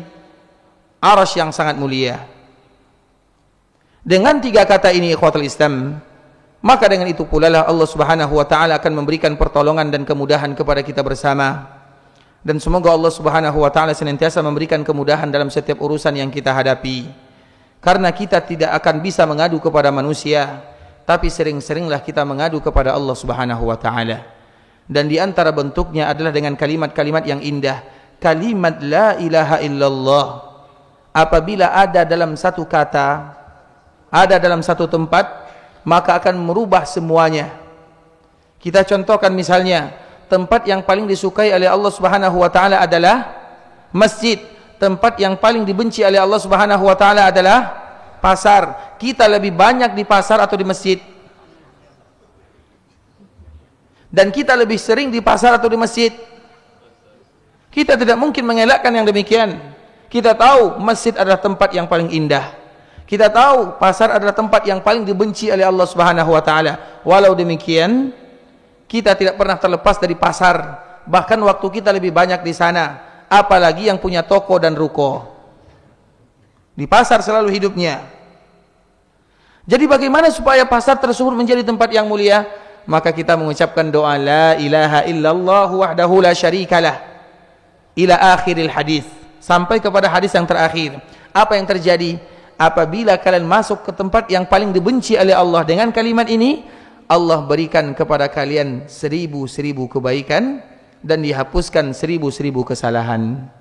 arasy yang sangat mulia. Dengan 3 kata ini ikhwatul Islam, maka dengan itu pula lah Allah Subhanahu wa taala akan memberikan pertolongan dan kemudahan kepada kita bersama. Dan semoga Allah Subhanahu wa taala senantiasa memberikan kemudahan dalam setiap urusan yang kita hadapi. Karena kita tidak akan bisa mengadu kepada manusia, tapi sering-seringlah kita mengadu kepada Allah Subhanahu wa taala. Dan di antara bentuknya adalah dengan kalimat-kalimat yang indah. Kalimat la ilaha illallah apabila ada dalam satu kata, ada dalam satu tempat, maka akan merubah semuanya. Kita contohkan misalnya, tempat yang paling disukai oleh Allah Subhanahu wa taala adalah masjid. Tempat yang paling dibenci oleh Allah Subhanahu wa taala adalah pasar. Kita lebih banyak di pasar atau di masjid? Dan kita lebih sering di pasar atau di masjid? Kita tidak mungkin mengelakkan yang demikian. Kita tahu masjid adalah tempat yang paling indah. Kita tahu pasar adalah tempat yang paling dibenci oleh Allah Subhanahu wa taala. Walau demikian, kita tidak pernah terlepas dari pasar. Bahkan waktu kita lebih banyak di sana. Apalagi yang punya toko dan ruko. Di pasar selalu hidupnya. Jadi bagaimana supaya pasar tersebut menjadi tempat yang mulia? Maka kita mengucapkan doa la ilaha illallah wahdahu la syarikalah ila akhiril hadis, sampai kepada hadis yang terakhir. Apa yang terjadi apabila kalian masuk ke tempat yang paling dibenci oleh Allah dengan kalimat ini? Allah berikan kepada kalian 1000 kebaikan dan dihapuskan 1000 kesalahan.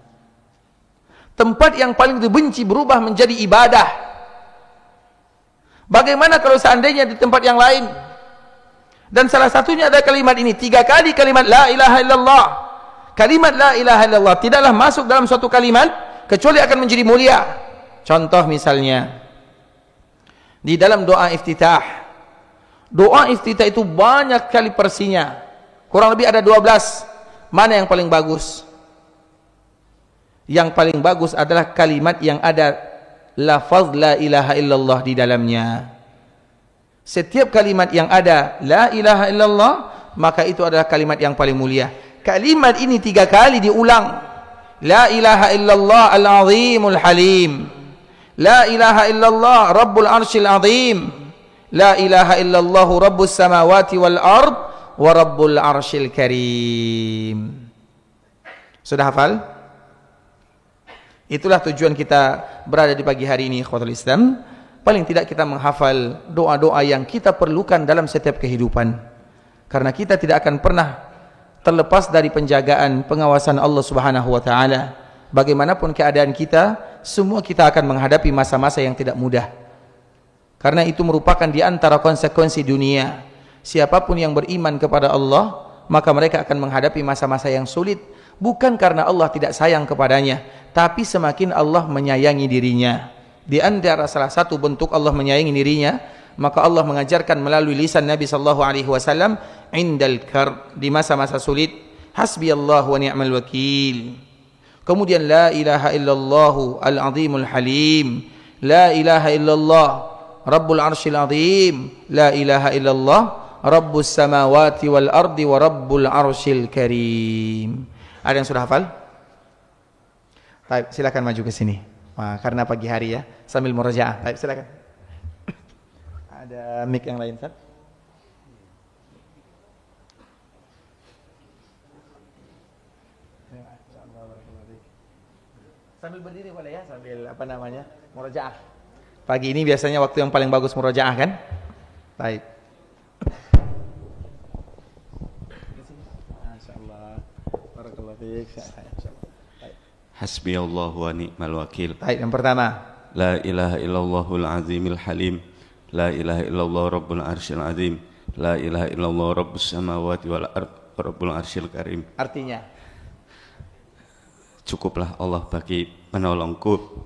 Tempat yang paling dibenci berubah menjadi ibadah. Bagaimana kalau seandainya di tempat yang lain? Dan salah satunya ada kalimat ini, 3 kali kalimat la ilaha illallah. Kalimat la ilaha illallah tidaklah masuk dalam suatu kalimat kecuali akan menjadi mulia. Contoh misalnya di dalam doa iftitah. Doa iftitah itu banyak kali versinya. Kurang lebih ada 12. Mana yang paling bagus? Yang paling bagus adalah kalimat yang ada lafaz la ilaha illallah di dalamnya. Setiap kalimat yang ada la ilaha illallah, maka itu adalah kalimat yang paling mulia. Kalimat ini 3 kali diulang. La ilaha illallah al-azimul halim. La ilaha illallah Rabbul Arsyil azim. La ilaha illallah Rabbus samawati wal ard wa Rabbul Arsyil karim. Sudah hafal? Itulah tujuan kita berada di pagi hari ini, ikhwatul Islam. Paling tidak kita menghafal doa-doa yang kita perlukan dalam setiap kehidupan. Karena kita tidak akan pernah terlepas dari penjagaan, pengawasan Allah Subhanahu wa taala. Bagaimanapun keadaan kita, semua kita akan menghadapi masa-masa yang tidak mudah. Karena itu merupakan di antara konsekuensi dunia. Siapapun yang beriman kepada Allah, maka mereka akan menghadapi masa-masa yang sulit. Bukan karena Allah tidak sayang kepadanya, tapi semakin Allah menyayangi dirinya. Di antara salah satu bentuk Allah menyayangi dirinya, maka Allah mengajarkan melalui lisan Nabi sallallahu alaihi wasallam, indal karb, di masa-masa sulit, hasbiyallahu wa ni'mal wakil. Kemudian la ilaha illallah al-azimul halim. La ilaha illallah Rabbul Arsyil Azim. La ilaha illallah Rabbus samawati wal ardi wa Rabbul Arsyil Karim. Ada yang sudah hafal? Baik, silakan maju ke sini. Wah, karena pagi hari ya, sambil murajaah. Baik, silakan. Ada mic yang lain, Ustaz? Sambil berdiri boleh ya, sambil murajaah. Pagi ini biasanya waktu yang paling bagus murajaah kan? Baik. Masyaallah. Barakallahu fiik. Hasbiyallahu wa ni'mal wakil. Baik, yang pertama. La ilaha illallahul azimil halim. La ilaha illallah rabbul arsyil azim. La ilaha illallah rabbus samawati wal ard rabbul arsyil karim. Artinya, cukuplah Allah bagi penolongku.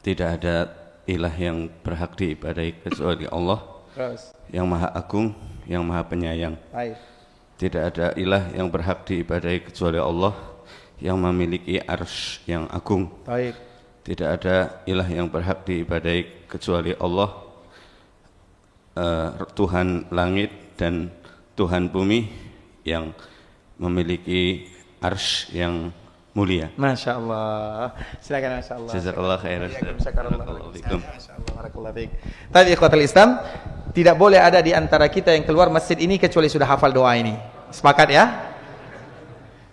Tidak ada ilah yang berhak diibadahi kecuali Allah. Terus. Yang maha agung, yang maha penyayang. Baik. Tidak ada ilah yang berhak diibadahi kecuali Allah yang memiliki arsy yang agung. Baik. Tidak ada ilah yang berhak diibadahi kecuali Allah, Tuhan langit dan Tuhan bumi yang memiliki arsy yang mulia. Masya Allah. Silakan, Masya Allah. Jazakallah khairan. Tadi ikhwatul Islam, tidak boleh ada di antara kita yang keluar masjid ini kecuali sudah hafal doa ini. Sepakat ya?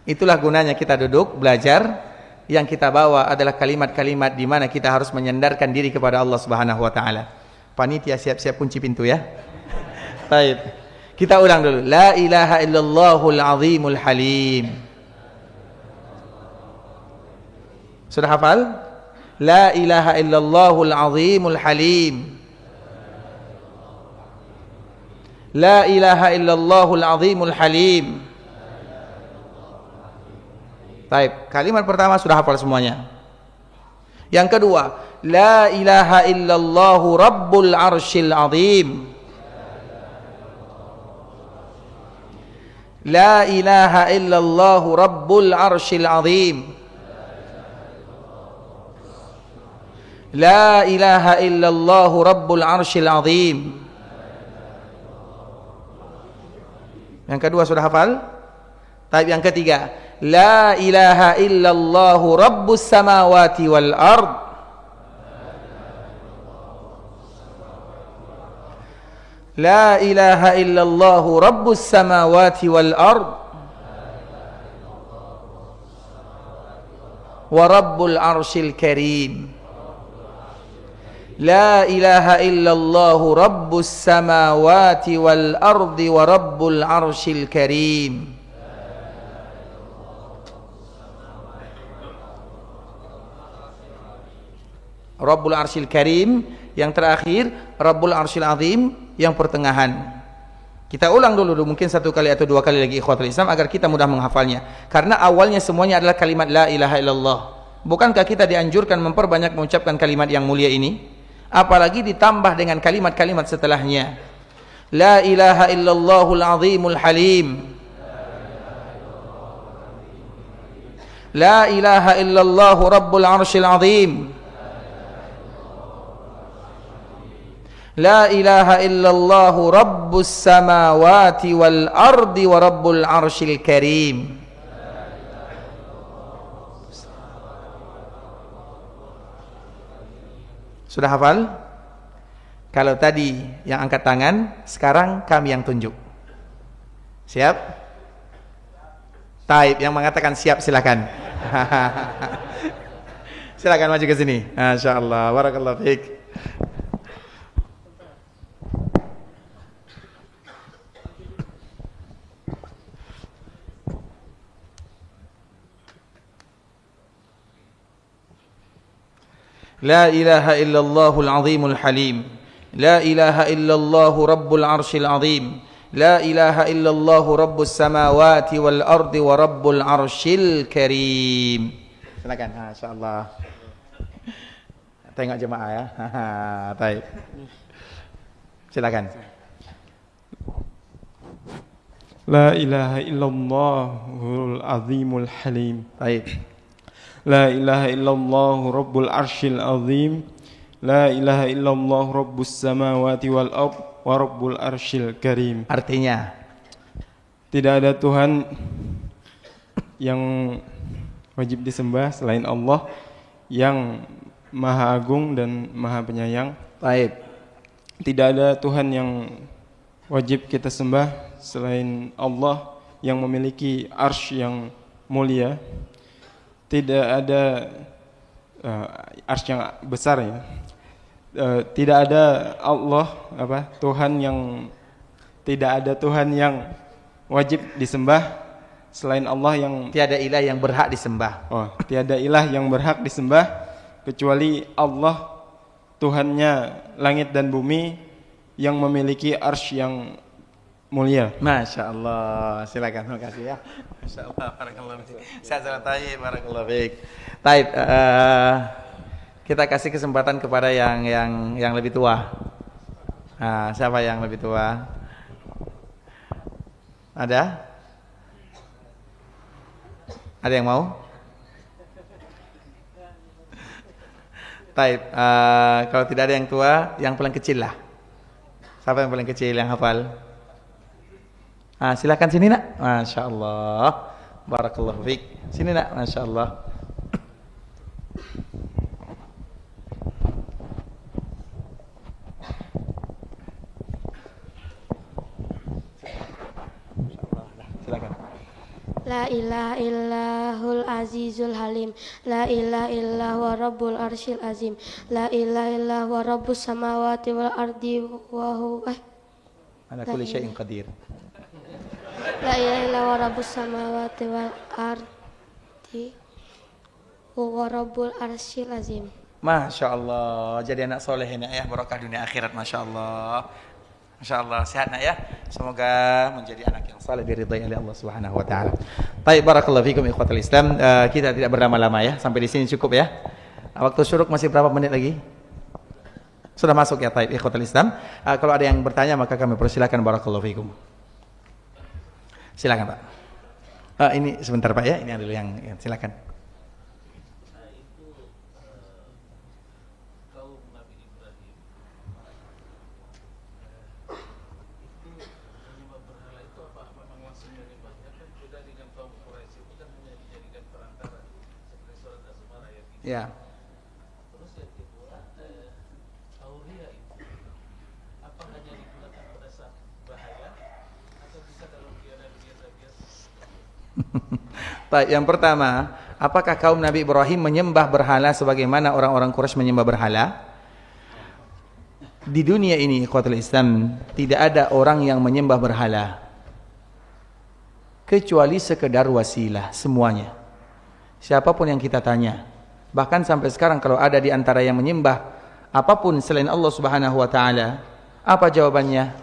Itulah gunanya kita duduk belajar. Yang kita bawa adalah kalimat-kalimat di mana kita harus menyandarkan diri kepada Allah Subhanahu wa taala. Panitia siap-siap kunci pintu ya. Baik. Kita ulang dulu. La ilaha illallahul azimul halim. Sudah hafal? La ilaha illallahul azimul halim. La ilaha illallahul azimul halim. Baik, kalimat pertama sudah hafal semuanya. Yang kedua, la ilaha illallahu rabbul arsyil azim. La ilaha illallahu rabbul arsyil azim. La ilaha illallahu rabbul arsyil azim. Yang kedua sudah hafal? Baik, yang ketiga, la ilaha illallahu rabbus samawati wal ard. La ilaha illallahu rabbus samawati wal ard wa rabbul arsyil karim. La ilaha illallahu rabbus samawati wal ardi wa rabbul arsyil karim. Rabbul Arsyil Karim yang terakhir, Rabbul Arsyil Azim yang pertengahan. Kita ulang dulu mungkin satu kali atau dua kali lagi ikhwatul Islam agar kita mudah menghafalnya. Karena awalnya semuanya adalah kalimat la ilaha illallah. Bukankah kita dianjurkan memperbanyak mengucapkan kalimat yang mulia ini? Apalagi ditambah dengan kalimat-kalimat setelahnya. La ilaha illallahul azimul halim. La ilaha illallahu rabbul arsyil azim. La ilaha illallahu rabbus samawati wal ardi wa rabbul arsyil karim. Sudah hafal? Kalau tadi yang angkat tangan, sekarang kami yang tunjuk. Siap? Taib, yang mengatakan siap silakan. Silakan maju ke sini. Masyaallah, barakallahu fiik. La ilaha illallahul azimul halim. La ilaha illallahu rabbul arsyil azim. La ilaha illallahu rabbus samawati wal ardi wa rabbul arsyil karim. Silakan. Masyaallah. Tengok jemaah ya. Baik. Silakan. La ilaha illallahul azimul halim. Baik. La ilaha illallah rabbul arsyil azim. La ilaha illallah rabbus samawati wal ard wa rabbul arsyil karim. Artinya, tidak ada Tuhan yang wajib disembah selain Allah yang Maha Agung dan Maha Penyayang. baik. Tidak ada Tuhan yang wajib kita sembah selain Allah yang memiliki arsy yang mulia. Tidak ada arsy yang besar ya. Tidak ada Tuhan yang tidak ada Tuhan yang wajib disembah selain Allah yang Tiada ilah yang berhak disembah. tiada ilah yang berhak disembah kecuali Allah, Tuhannya langit dan bumi yang memiliki arsy yang mulia. Masya Allah, silakan, terima kasih ya. Masya Allah, barakallahu fiik. Saya salah tayyib, barakallahu fiik. Taib, kita kasih kesempatan kepada yang lebih tua. Nah, siapa yang lebih tua? Ada? Ada yang mau? Taib, kalau tidak ada yang tua, yang paling kecil lah. Siapa yang paling kecil yang hafal? Silakan sini nak. Masya Allah, barakallahu fiik. Sini nak, masya Allah. Silakan. La ilaha illahul azizul halim. La ilaha illahu rabbul arsyil azim. La ilaha illahu rabbus samawati wal ardi wa huwa Ala kulli syai'in qadir. La ilaha illahu rabbus samawati wal ardi wa rabbul arsyil azim. Masya Allah, jadi anak soleh ini ayah, barakah dunia akhirat. Masya Allah, Masya Allah, sehat nak ya. Semoga menjadi anak yang saleh diridhai oleh Allah Subhanahu Wa Taala. Baik, barakallahu fikum ikhwatul Islam. Kita tidak berlama-lama ya, sampai di sini cukup ya. Waktu syuruk masih berapa menit lagi? Sudah masuk ya, taib ikhwatul Islam. Kalau ada yang bertanya maka kami persilakan, barakallahu fikum. Silakan Pak. Ini sebentar Pak ya, ini dulu yang silakan. Ya. Terus yang kedua, tauria itu apa hanya digunakan pada saat bahaya atau bisa dalam keadaan biasa-biasa? Baik, yang pertama, apakah kaum Nabi Ibrahim menyembah berhala sebagaimana orang-orang Quraisy menyembah berhala? Di dunia ini, ikhwatul Islam, tidak ada orang yang menyembah berhala kecuali sekedar wasilah, semuanya. Siapapun yang kita tanya, bahkan sampai sekarang kalau ada di antara yang menyembah apapun selain Allah Subhanahu wa taala, apa jawabannya?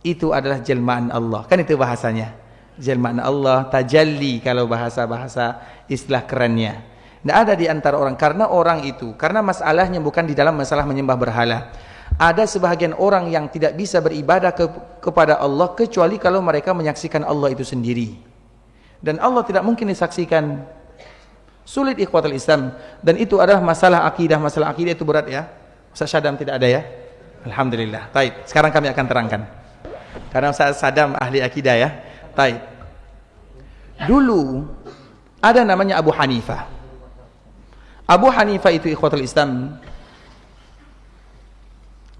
Itu adalah jelmaan Allah. Kan itu bahasanya. Jelmaan Allah, tajalli kalau bahasa-bahasa istilah kerennya. Tidak ada di antara orang, karena orang itu, karena masalahnya bukan di dalam masalah menyembah berhala. Ada sebahagian orang yang tidak bisa beribadah kepada Allah kecuali kalau mereka menyaksikan Allah itu sendiri. Dan Allah tidak mungkin disaksikan. Sulit ikhwatul Islam, dan itu adalah masalah akidah. Masalah akidah itu berat ya. Ustaz Syadam tidak ada ya? Alhamdulillah. Baik, sekarang kami akan terangkan. Karena Ustaz Syadam ahli akidah ya. Baik. Dulu ada namanya Abu Hanifah. Abu Hanifah itu ikhwatul Islam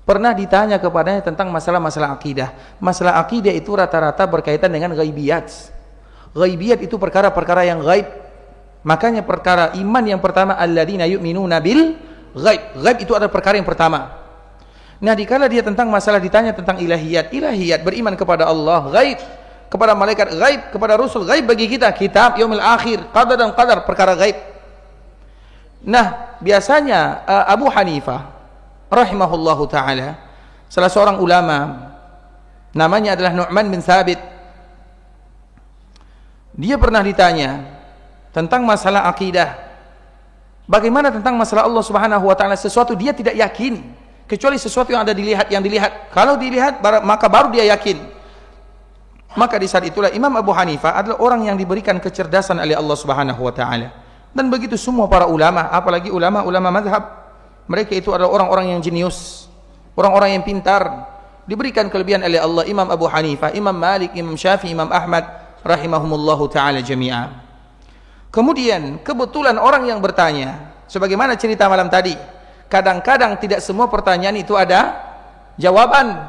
pernah ditanya kepadanya tentang masalah-masalah akidah. Masalah akidah itu rata-rata berkaitan dengan ghaibiyat. Ghaibiyat itu perkara-perkara yang gaib. Makanya perkara iman yang pertama, alladzina yu'minuna bil ghaib. Ghaib itu adalah perkara yang pertama. Nah, dikala dia tentang masalah ditanya tentang ilahiyat, beriman kepada Allah, ghaib, kepada malaikat ghaib, kepada rasul ghaib bagi kita, kitab, yaumil akhir, qadar dan qadar, perkara ghaib. Nah, biasanya Abu Hanifah rahimahullahu taala, salah seorang ulama, namanya adalah Nu'man bin Thabit. Dia pernah ditanya tentang masalah akidah. Bagaimana tentang masalah Allah Subhanahu wa taala? Sesuatu dia tidak yakin kecuali sesuatu yang ada yang dilihat. Kalau dilihat maka baru dia yakin. Maka di saat itulah Imam Abu Hanifah adalah orang yang diberikan kecerdasan oleh Allah Subhanahu wa taala. Dan begitu semua para ulama, apalagi ulama-ulama mazhab. Mereka itu adalah orang-orang yang jenius, orang-orang yang pintar, diberikan kelebihan oleh Allah. Imam Abu Hanifah, Imam Malik, Imam Syafi'i, Imam Ahmad rahimahumullahu ta'ala jami'a. Kemudian kebetulan orang yang bertanya, sebagaimana cerita malam tadi, kadang-kadang tidak semua pertanyaan itu ada jawaban.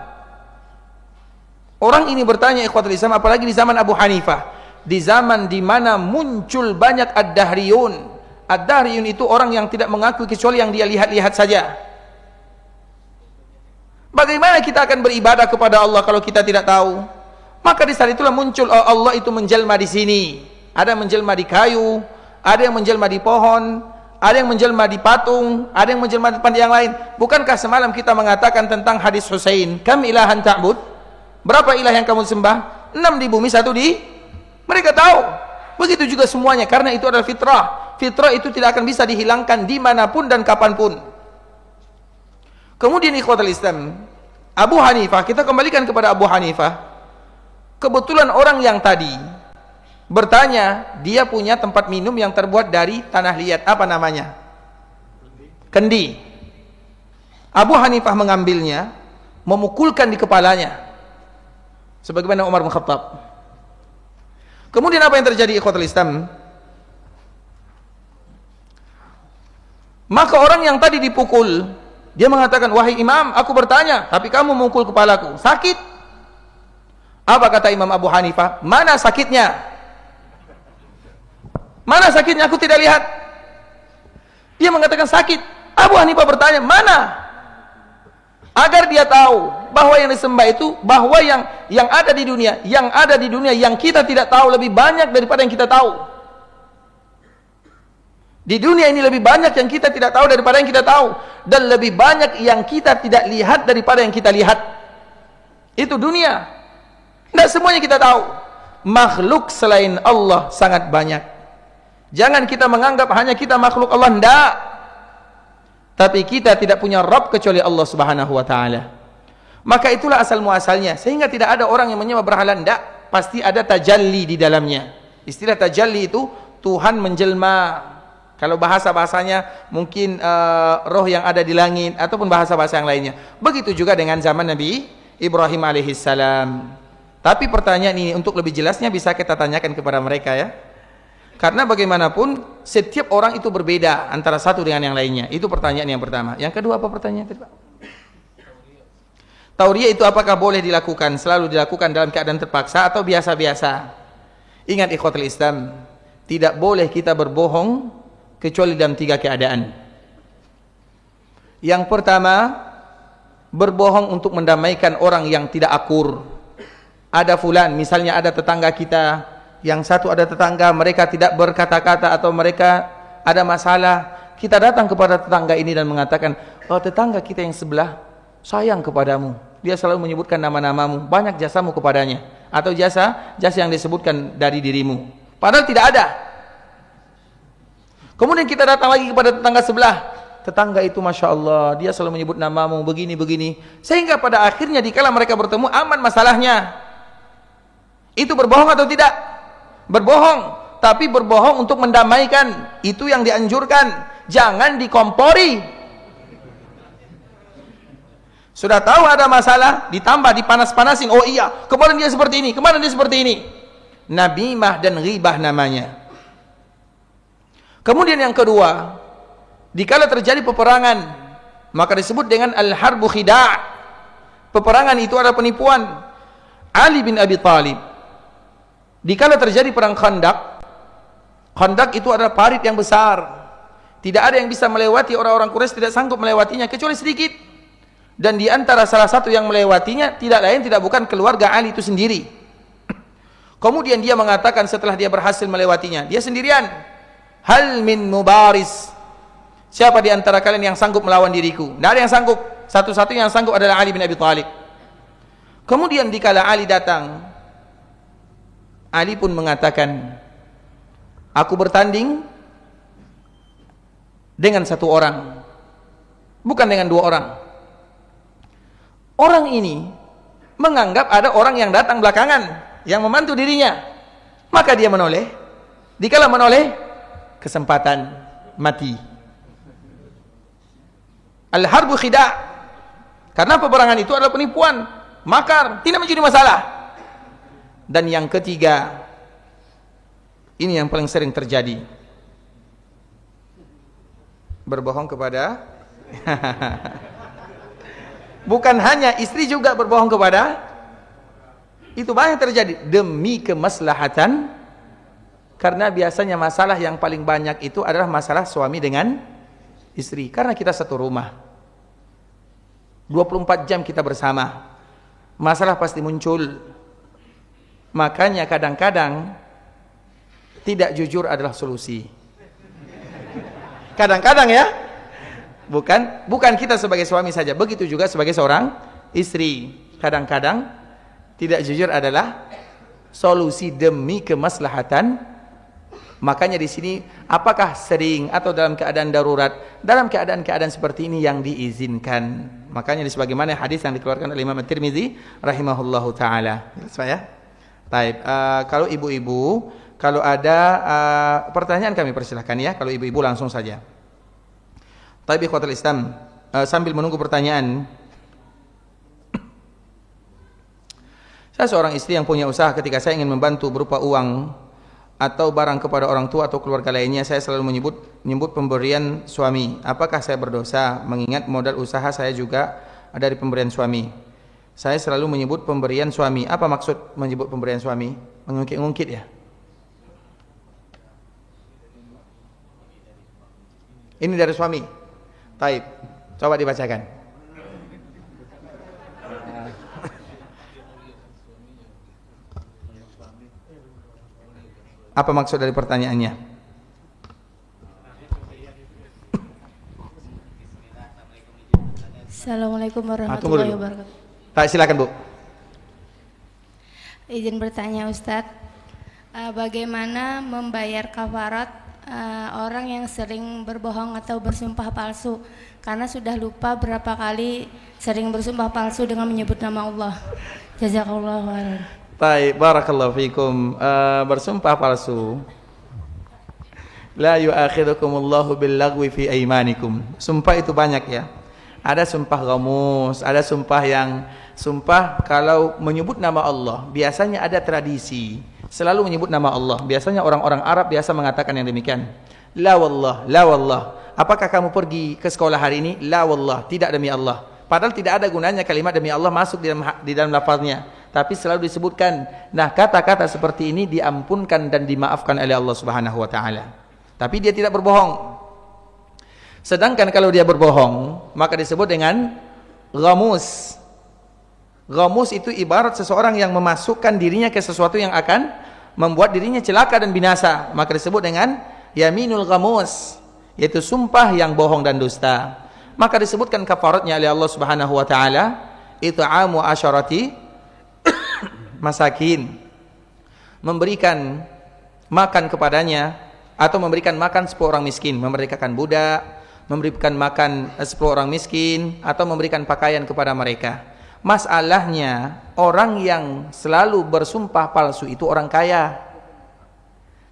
Orang ini bertanya, ikhwatul Islam, apalagi di zaman Abu Hanifah, di zaman di mana muncul banyak ad-dahriyun. Ad-dahriyun itu orang yang tidak mengakui kecuali yang dia lihat-lihat saja. Bagaimana kita akan beribadah kepada Allah kalau kita tidak tahu? Maka di saat itulah muncul, oh, Allah itu menjelma di sini. Ada yang menjelma di kayu, ada yang menjelma di pohon, ada yang menjelma di patung, ada yang menjelma di tempat yang lain. Bukankah semalam kita mengatakan tentang hadis Husain, kam ilahan ta'bud? Berapa ilah yang kamu sembah? 6 di bumi, 1 di... Mereka tahu. Begitu juga semuanya, karena itu adalah fitrah. Fitrah itu tidak akan bisa dihilangkan dimanapun dan kapanpun. Kemudian ikhwatul Islam, Abu Hanifah, kita kembalikan kepada Abu Hanifah. Kebetulan orang yang tadi bertanya, dia punya tempat minum yang terbuat dari tanah liat. Apa namanya? Kendi. Abu Hanifah mengambilnya, memukulkan di kepalanya, sebagaimana Umar bin Khattab. Kemudian apa yang terjadi ikhwatul Islam? Maka orang yang tadi dipukul, dia mengatakan, wahai imam, aku bertanya, tapi kamu memukul kepalaku, sakit. Apa kata Imam Abu Hanifah? Mana sakitnya? Mana sakitnya? Aku tidak lihat. Dia mengatakan sakit. Abu Hanifah bertanya, mana? Agar dia tahu bahwa yang disembah itu, bahwa yang ada di dunia, yang kita tidak tahu lebih banyak daripada yang kita tahu. Di dunia ini lebih banyak yang kita tidak tahu daripada yang kita tahu, dan lebih banyak yang kita tidak lihat daripada yang kita lihat. Itu dunia. Tidak semuanya kita tahu. Makhluk selain Allah sangat banyak. Jangan kita menganggap hanya kita makhluk Allah, tidak. Tapi kita tidak punya Rabb kecuali Allah Subhanahu wa taala. Maka itulah asal muasalnya, sehingga tidak ada orang yang menyembah berhala, tidak. Pasti ada tajalli di dalamnya. Istilah tajalli itu Tuhan menjelma. Kalau bahasa-bahasanya mungkin roh yang ada di langit, ataupun bahasa-bahasa yang lainnya. Begitu juga dengan zaman Nabi Ibrahim alaihissalam. Tapi pertanyaan ini untuk lebih jelasnya bisa kita tanyakan kepada mereka, ya. Karena bagaimanapun setiap orang itu berbeda antara satu dengan yang lainnya. Itu pertanyaan yang pertama. Yang kedua apa pertanyaan tadi, Pak? Tauriah itu apakah boleh dilakukan, selalu dilakukan dalam keadaan terpaksa atau biasa-biasa? Ingat ikhwatul Islam, tidak boleh kita berbohong kecuali dalam 3 keadaan. Yang pertama, berbohong untuk mendamaikan orang yang tidak akur. Ada fulan, misalnya ada tetangga kita, yang satu ada tetangga, mereka tidak berkata-kata atau mereka ada masalah. Kita datang kepada tetangga ini dan mengatakan, oh, tetangga kita yang sebelah sayang kepadamu. Dia selalu menyebutkan nama-namamu, banyak jasamu kepadanya. Atau jasa yang disebutkan dari dirimu. Padahal tidak ada. Kemudian kita datang lagi kepada tetangga sebelah. Tetangga itu Masya Allah, dia selalu menyebut namamu, begini-begini. Sehingga pada akhirnya dikala mereka bertemu, aman masalahnya. Itu berbohong atau tidak? Berbohong. Tapi berbohong untuk mendamaikan. Itu yang dianjurkan. Jangan dikompori. Sudah tahu ada masalah, ditambah dipanas-panasin. Oh iya, kemarin dia seperti ini, kemarin dia seperti ini. Namimah dan ghibah namanya. Kemudian yang kedua, dikala terjadi peperangan, maka disebut dengan al-harbu khida'. Peperangan itu adalah penipuan. Ali bin Abi Thalib, dikala terjadi perang Khandaq, Khandaq itu adalah parit yang besar. Tidak ada yang bisa melewati, orang-orang Quraisy tidak sanggup melewatinya kecuali sedikit. Dan di antara salah satu yang melewatinya tidak lain tidak bukan keluarga Ali itu sendiri. Kemudian dia mengatakan setelah dia berhasil melewatinya, dia sendirian. Hal min mubaris, siapa di antara kalian yang sanggup melawan diriku? Tidak ada yang sanggup. Satu-satunya yang sanggup adalah Ali bin Abi Thalib. Kemudian dikala Ali datang, Ali pun mengatakan, aku bertanding dengan 1 orang, bukan dengan 2 orang. Orang ini menganggap ada orang yang datang belakangan yang membantu dirinya, maka dia menoleh. Dikala menoleh, kesempatan mati. Al-harbu khida'. Karena peperangan itu adalah penipuan, makar, tidak menjadi masalah. Dan yang ketiga, ini yang paling sering terjadi, berbohong kepada bukan hanya istri, juga berbohong kepada, itu banyak terjadi demi kemaslahatan. Karena biasanya masalah yang paling banyak itu adalah masalah suami dengan istri, karena kita satu rumah 24 jam kita bersama, masalah pasti muncul. Makanya kadang-kadang tidak jujur adalah solusi. Kadang-kadang ya, bukan kita sebagai suami saja, begitu juga sebagai seorang istri. Kadang-kadang tidak jujur adalah solusi demi kemaslahatan. Makanya di sini, apakah sering atau dalam keadaan darurat, dalam keadaan-keadaan seperti ini yang diizinkan. Makanya sebagaimana hadis yang dikeluarkan oleh Imam At-Tirmidzi rahimahullahu taala. Jelas Pak ya? Baik, kalau ibu-ibu, kalau ada pertanyaan kami persilahkan ya. Kalau ibu-ibu langsung saja. Baik, ikhwatul Islam, sambil menunggu pertanyaan, saya seorang istri yang punya usaha. Ketika saya ingin membantu berupa uang atau barang kepada orang tua atau keluarga lainnya, saya selalu menyebut pemberian suami. Apakah saya berdosa mengingat modal usaha saya juga dari pemberian suami? Saya selalu menyebut pemberian suami. Apa maksud menyebut pemberian suami? Mengungkit-ungkit ya? Ini dari suami. Taib. Coba dibacakan. Apa maksud dari pertanyaannya? Assalamualaikum warahmatullahi wabarakatuh. Baik, silakan Bu. Izin bertanya Ustadz, bagaimana membayar kafarat orang yang sering berbohong atau bersumpah palsu karena sudah lupa berapa kali sering bersumpah palsu dengan menyebut nama Allah. Jazakallahu khairan. Baik, barakallahu fikum. Bersumpah palsu, la yu'akhidukumullahu billagwi fi aimanikum. Sumpah itu banyak ya. Ada sumpah ghamus, ada sumpah kalau menyebut nama Allah. Biasanya ada tradisi selalu menyebut nama Allah. Biasanya orang-orang Arab biasa mengatakan yang demikian. La wallah, la wallah. Apakah kamu pergi ke sekolah hari ini? La wallah, tidak demi Allah. Padahal tidak ada gunanya kalimat demi Allah masuk di dalam lafaznya, tapi selalu disebutkan. Nah, kata-kata seperti ini diampunkan dan dimaafkan oleh Allah Subhanahu wa taala. Tapi dia tidak berbohong. Sedangkan kalau dia berbohong, maka disebut dengan ghamus. Ghamus itu ibarat seseorang yang memasukkan dirinya ke sesuatu yang akan membuat dirinya celaka dan binasa, maka disebut dengan yaminul ghamus, yaitu sumpah yang bohong dan dusta. Maka disebutkan kafaratnya oleh Allah Subhanahu wa taala, it'amu asyarati masakin, memberikan makan kepadanya atau memberikan makan 10 orang miskin, memerdekakan budak, memberikan makan 10 orang miskin, atau memberikan pakaian kepada mereka. Masalahnya, orang yang selalu bersumpah palsu itu orang kaya.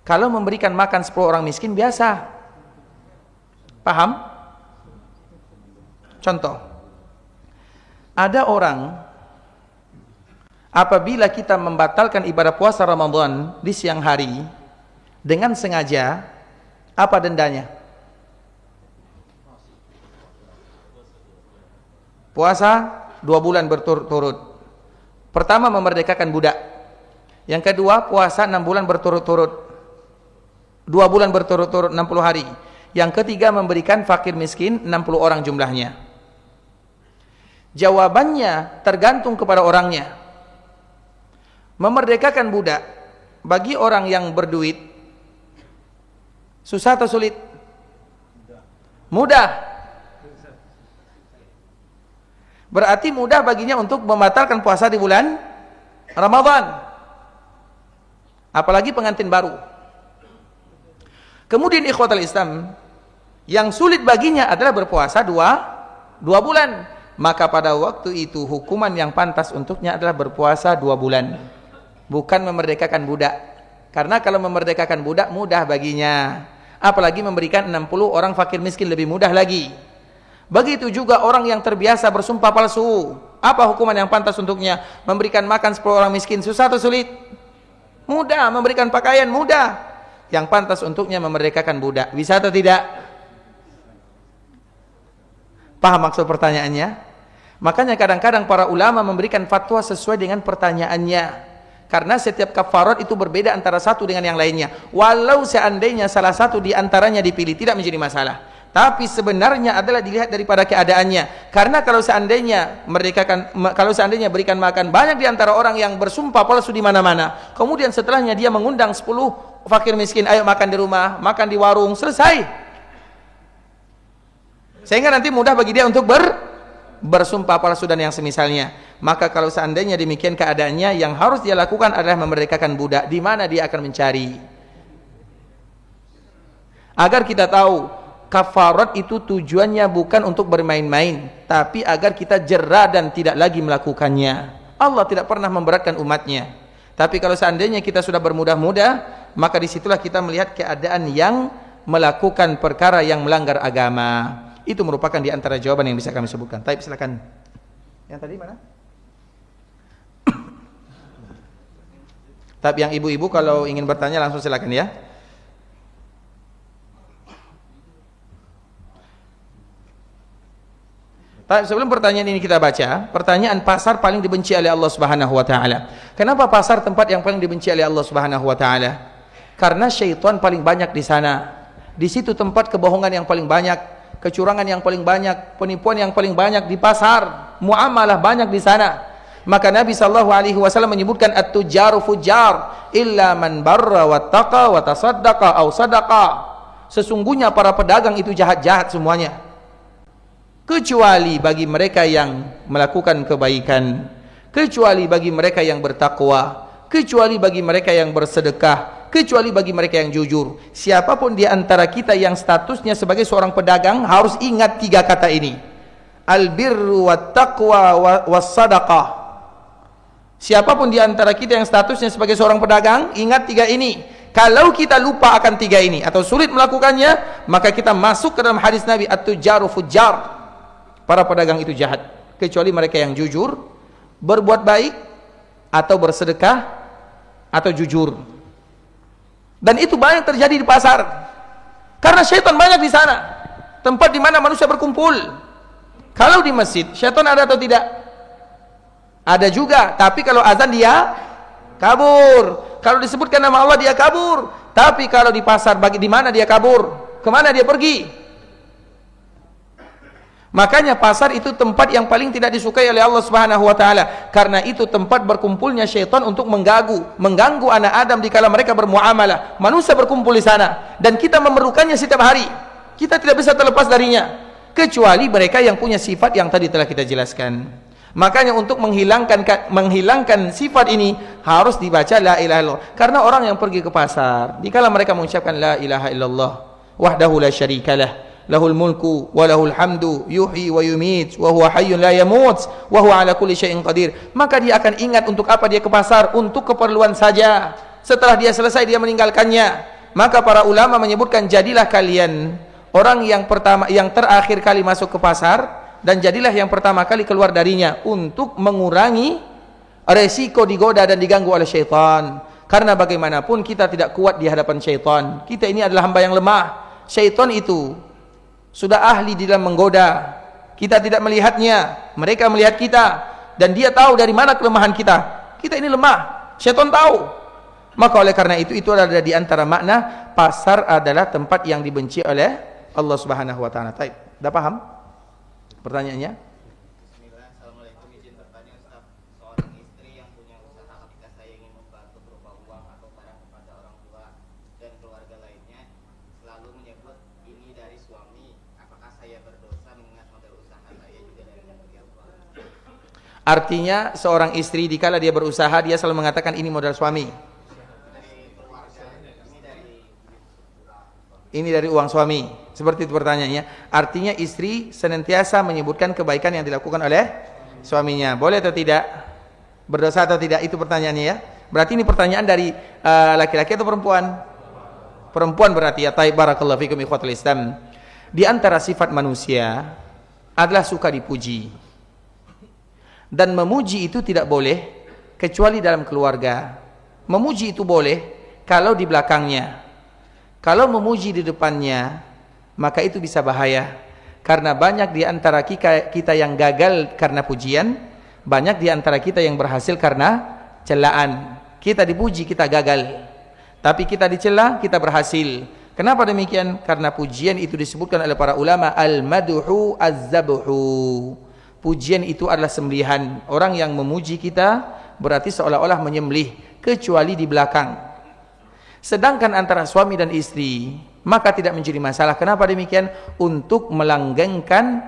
Kalau memberikan makan 10 orang miskin biasa. Paham? Contoh, ada orang, apabila kita membatalkan ibadah puasa Ramadan di siang hari dengan sengaja, apa dendanya? Puasa 2 bulan berturut-turut. Pertama, memerdekakan budak. Yang kedua, puasa 6 bulan berturut-turut. 2 bulan berturut-turut 60 hari. Yang ketiga, memberikan fakir miskin 60 orang jumlahnya. Jawabannya tergantung kepada orangnya. Memerdekakan budak bagi orang yang berduit susah atau sulit? Mudah. Berarti mudah baginya untuk membatalkan puasa di bulan Ramadan. Apalagi pengantin baru. Kemudian ikhwatal Islam, yang sulit baginya adalah berpuasa 2 bulan. Maka pada waktu itu hukuman yang pantas untuknya adalah berpuasa 2 bulan. Bukan memerdekakan budak. Karena kalau memerdekakan budak mudah baginya. Apalagi memberikan 60 orang fakir miskin lebih mudah lagi. Begitu juga orang yang terbiasa bersumpah palsu. Apa hukuman yang pantas untuknya? Memberikan makan 10 orang miskin susah atau sulit? Mudah. Memberikan pakaian mudah. Yang pantas untuknya memerdekakan budak. Bisa atau tidak? Paham maksud pertanyaannya? Makanya kadang-kadang para ulama memberikan fatwa sesuai dengan pertanyaannya. Karena setiap kafarat itu berbeda antara satu dengan yang lainnya. Walau seandainya salah satu di antaranya dipilih, tidak menjadi masalah. Tapi sebenarnya adalah dilihat daripada keadaannya. Karena kalau seandainya berikan makan banyak di antara orang yang bersumpah palsu di mana-mana, kemudian setelahnya dia mengundang 10 fakir miskin, ayo makan di rumah, makan di warung, selesai. Sehingga nanti mudah bagi dia untuk bersumpah palsu dan yang semisalnya. Maka kalau seandainya demikian keadaannya, yang harus dia lakukan adalah memerdekakan budak. Di mana dia akan mencari? Agar kita tahu, kafarat itu tujuannya bukan untuk bermain-main, tapi agar kita jera dan tidak lagi melakukannya. Allah tidak pernah memberatkan umatnya. Tapi kalau seandainya kita sudah bermudah-mudah, maka disitulah kita melihat keadaan yang melakukan perkara yang melanggar agama. Itu merupakan di antara jawaban yang bisa kami sebutkan. Taib, silakan. Yang tadi mana? Tapi yang ibu-ibu kalau ingin bertanya langsung silakan ya. Tapi sebelum pertanyaan ini kita baca, pertanyaan pasar paling dibenci oleh Allah Subhanahu wa taala. Kenapa pasar tempat yang paling dibenci oleh Allah Subhanahu wa taala? Karena syaitan paling banyak di sana. Di situ tempat kebohongan yang paling banyak, kecurangan yang paling banyak, penipuan yang paling banyak di pasar, muamalah banyak di sana. Maka Nabi SAW menyebutkan at-tujaru fujar illa man barra wattaqa wa tasaddaqa aw sadaqa. Sesungguhnya para pedagang itu jahat-jahat semuanya, kecuali bagi mereka yang melakukan kebaikan, kecuali bagi mereka yang bertakwa, kecuali bagi mereka yang bersedekah, kecuali bagi mereka yang jujur. Siapapun di antara kita yang statusnya sebagai seorang pedagang harus ingat 3 kata ini: al-birru wat-taqwa was-sadaqah. Siapapun di antara kita yang statusnya sebagai seorang pedagang, ingat 3 ini. Kalau kita lupa akan 3 ini atau sulit melakukannya, maka kita masuk ke dalam hadis Nabi, at-tujaru fujar. Para pedagang itu jahat, kecuali mereka yang jujur, berbuat baik, atau bersedekah, atau jujur. Dan itu banyak terjadi di pasar. Karena syaitan banyak di sana. Tempat di mana manusia berkumpul. Kalau di masjid, syaitan ada atau tidak? Ada juga, tapi kalau azan dia kabur. Kalau disebutkan nama Allah dia kabur. Tapi kalau di pasar, di mana dia kabur? Kemana dia pergi? Makanya pasar itu tempat yang paling tidak disukai oleh Allah Subhanahu wa taala. Karena itu tempat berkumpulnya syaitan untuk mengganggu anak Adam dikala mereka bermuamalah. Manusia berkumpul di sana dan kita memerlukannya setiap hari. Kita tidak bisa terlepas darinya, kecuali mereka yang punya sifat yang tadi telah kita jelaskan. Makanya untuk menghilangkan sifat ini harus dibaca la ilaha illallah. Karena orang yang pergi ke pasar, dikala mereka mengucapkan la ilaha illallah wahdahu la syarikalah, lahul mulku wa lahul hamdu yuhyi wa yumit wa huwa hayyun la yamut wa huwa ala kulli syai'in qadir, maka dia akan ingat untuk apa dia ke pasar, untuk keperluan saja. Setelah dia selesai dia meninggalkannya. Maka para ulama menyebutkan, jadilah kalian orang yang terakhir kali masuk ke pasar, dan jadilah yang pertama kali keluar darinya, untuk mengurangi resiko digoda dan diganggu oleh syaitan. Karena bagaimanapun kita tidak kuat di hadapan syaitan. Kita ini adalah hamba yang lemah. Syaitan itu sudah ahli di dalam menggoda. Kita tidak melihatnya, mereka melihat kita, dan dia tahu dari mana kelemahan kita. Kita ini lemah, syaitan tahu. Maka oleh karena itu adalah di antara makna pasar adalah tempat yang dibenci oleh Allah Subhanahu wa taala. Baik, sudah paham pertanyaannya? Bismillah, assalamualaikum. Izin bertanya Ustaz, seorang istri yang punya usaha ketika saya ingin membantu berupa uang atau barang kepada orang tua dan keluarga lainnya, selalu menyebut ini dari suami. Apakah saya berdosa mengingat modal usaha saya juga dari beliau? Artinya seorang istri dikala dia berusaha, dia selalu mengatakan ini modal suami. Ini dari uang suami. Seperti itu pertanyaannya. Artinya istri senantiasa menyebutkan kebaikan yang dilakukan oleh suaminya. Boleh atau tidak? Berdosa atau tidak? Itu pertanyaannya ya. Berarti ini pertanyaan dari laki-laki atau perempuan? Perempuan berarti ya. Taib, barakallahu fikum ikhwatul Islam. Di antara sifat manusia adalah suka dipuji. Dan memuji itu tidak boleh kecuali dalam keluarga. Memuji itu boleh kalau di belakangnya. Kalau memuji di depannya, maka itu bisa bahaya. Karena banyak di antara kita yang gagal karena pujian, banyak di antara kita yang berhasil karena celaan. Kita dipuji, kita gagal. Tapi kita dicela, kita berhasil. Kenapa demikian? Karena pujian itu disebutkan oleh para ulama al-madhu az-zabhu. Pujian itu adalah sembelihan. Orang yang memuji kita berarti seolah-olah menyembelih, kecuali di belakang. Sedangkan antara suami dan istri, maka tidak menjadi masalah. Kenapa demikian? Untuk melanggengkan,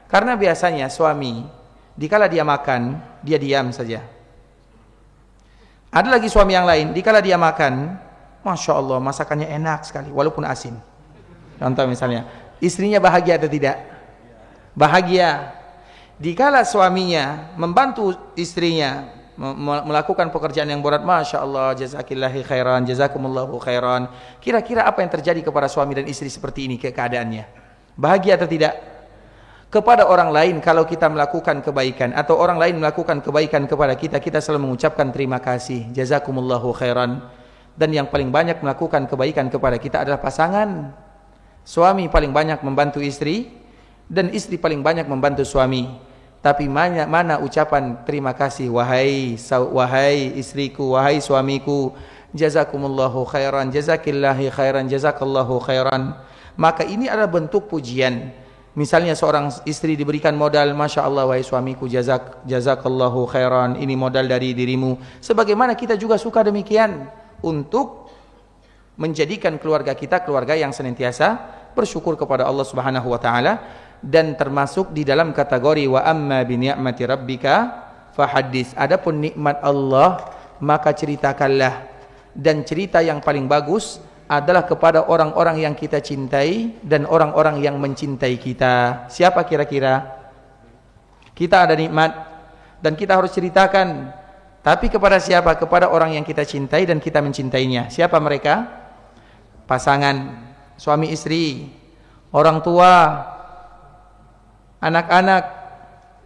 karena biasanya suami dikala dia makan, dia diam saja. Ada lagi suami yang lain, dikala dia makan, Masya Allah, masakannya enak sekali, walaupun asin. Contoh misalnya, istrinya bahagia atau tidak? Bahagia. Dikala suaminya membantu istrinya melakukan pekerjaan yang berat, Masya Allah, jazakillahi khairan, jazakumullahu khairan. Kira-kira apa yang terjadi kepada suami dan istri seperti ini keadaannya? Bahagia atau tidak? Kepada orang lain, kalau kita melakukan kebaikan atau orang lain melakukan kebaikan kepada kita, kita selalu mengucapkan terima kasih, jazakumullahu khairan. Dan yang paling banyak melakukan kebaikan kepada kita adalah pasangan. Suami paling banyak membantu istri, dan istri paling banyak membantu suami. Tapi mana ucapan terima kasih, wahai istriku, wahai suamiku, jazakumullahu khairan, jazakillahi khairan, jazakallahu khairan. Maka ini adalah bentuk pujian. Misalnya seorang istri diberikan modal, Masya Allah, wahai suamiku, jazakallahu khairan, ini modal dari dirimu. Sebagaimana kita juga suka demikian, untuk menjadikan keluarga kita keluarga yang senantiasa bersyukur kepada Allah Subhanahu wa taala, dan termasuk di dalam kategori wa amma bi ni'mati rabbika fahaddits. Adapun nikmat Allah, maka ceritakanlah. Dan cerita yang paling bagus adalah kepada orang-orang yang kita cintai dan orang-orang yang mencintai kita. Siapa kira-kira? Kita ada nikmat dan kita harus ceritakan. Tapi kepada siapa? Kepada orang yang kita cintai dan kita mencintainya. Siapa mereka? Pasangan, suami istri, orang tua, anak-anak,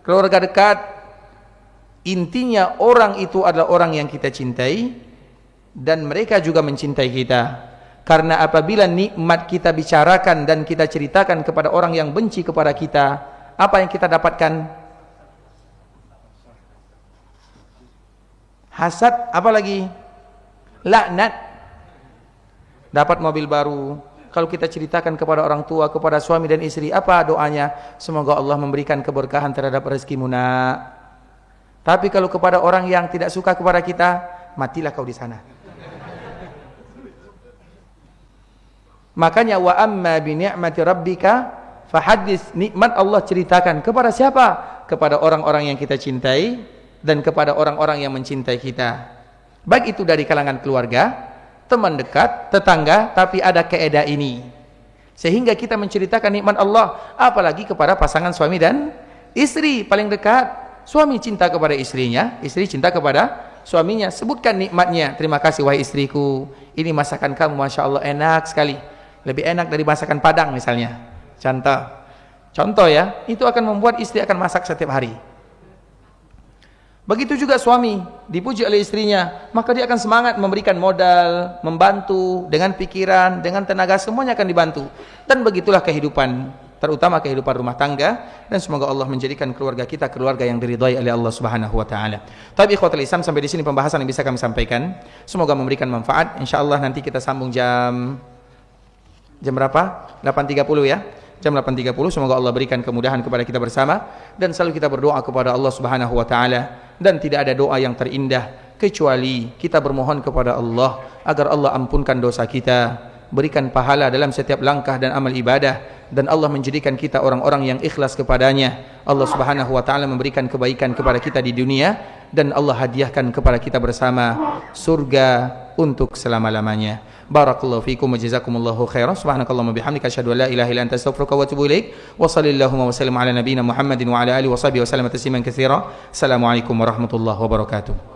keluarga dekat. Intinya orang itu adalah orang yang kita cintai dan mereka juga mencintai kita. Karena apabila nikmat kita bicarakan dan kita ceritakan kepada orang yang benci kepada kita, apa yang kita dapatkan? Hasad, apa lagi? Laknat. Dapat mobil baru. Kalau kita ceritakan kepada orang tua, kepada suami dan istri, apa doanya? Semoga Allah memberikan keberkahan terhadap rezekimu, nak. Tapi kalau kepada orang yang tidak suka kepada kita, matilah kau di sana. Makanya wa amma bi ni'mati rabbika fahaddits. Nikmat Allah ceritakan kepada siapa? Kepada orang-orang yang kita cintai dan kepada orang-orang yang mencintai kita. Baik itu dari kalangan keluarga, teman dekat, tetangga, tapi ada keedah ini. Sehingga kita menceritakan nikmat Allah, apalagi kepada pasangan suami dan istri paling dekat. Suami cinta kepada istrinya, istri cinta kepada suaminya. Sebutkan nikmatnya. Terima kasih wahai istriku, ini masakan kamu Masya Allah enak sekali. Lebih enak dari masakan Padang misalnya. Contoh ya, itu akan membuat istri akan masak setiap hari. Begitu juga suami dipuji oleh istrinya, maka dia akan semangat memberikan modal, membantu dengan pikiran, dengan tenaga, semuanya akan dibantu. Dan begitulah kehidupan, terutama kehidupan rumah tangga, dan semoga Allah menjadikan keluarga kita keluarga yang diridhai oleh Allah Subhanahu wa taala. Tapi ikhwatul Islam, sampai di sini pembahasan yang bisa kami sampaikan. Semoga memberikan manfaat. Insyaallah nanti kita sambung jam berapa? 8.30 ya. Jam 8.30. Semoga Allah berikan kemudahan kepada kita bersama, dan selalu kita berdoa kepada Allah Subhanahu wa taala. Dan tidak ada doa yang terindah kecuali kita bermohon kepada Allah agar Allah ampunkan dosa kita, berikan pahala dalam setiap langkah dan amal ibadah, dan Allah menjadikan kita orang-orang yang ikhlas kepadanya. Allah Subhanahu wa taala memberikan kebaikan kepada kita di dunia, dan Allah hadiahkan kepada kita bersama surga untuk selama-lamanya. Barakallahu fikum wa jazakumullahu khairan. Subhanakallahumma bihamdika asyhadu an la ilaha illa anta astaghfiruka wa atubu ilaik. Wa sallallahu wa sallam ala nabiyyina Muhammadin wa ala alihi wa sahbihi wa sallam tasliman katsira. Assalamualaikum warahmatullahi wabarakatuh.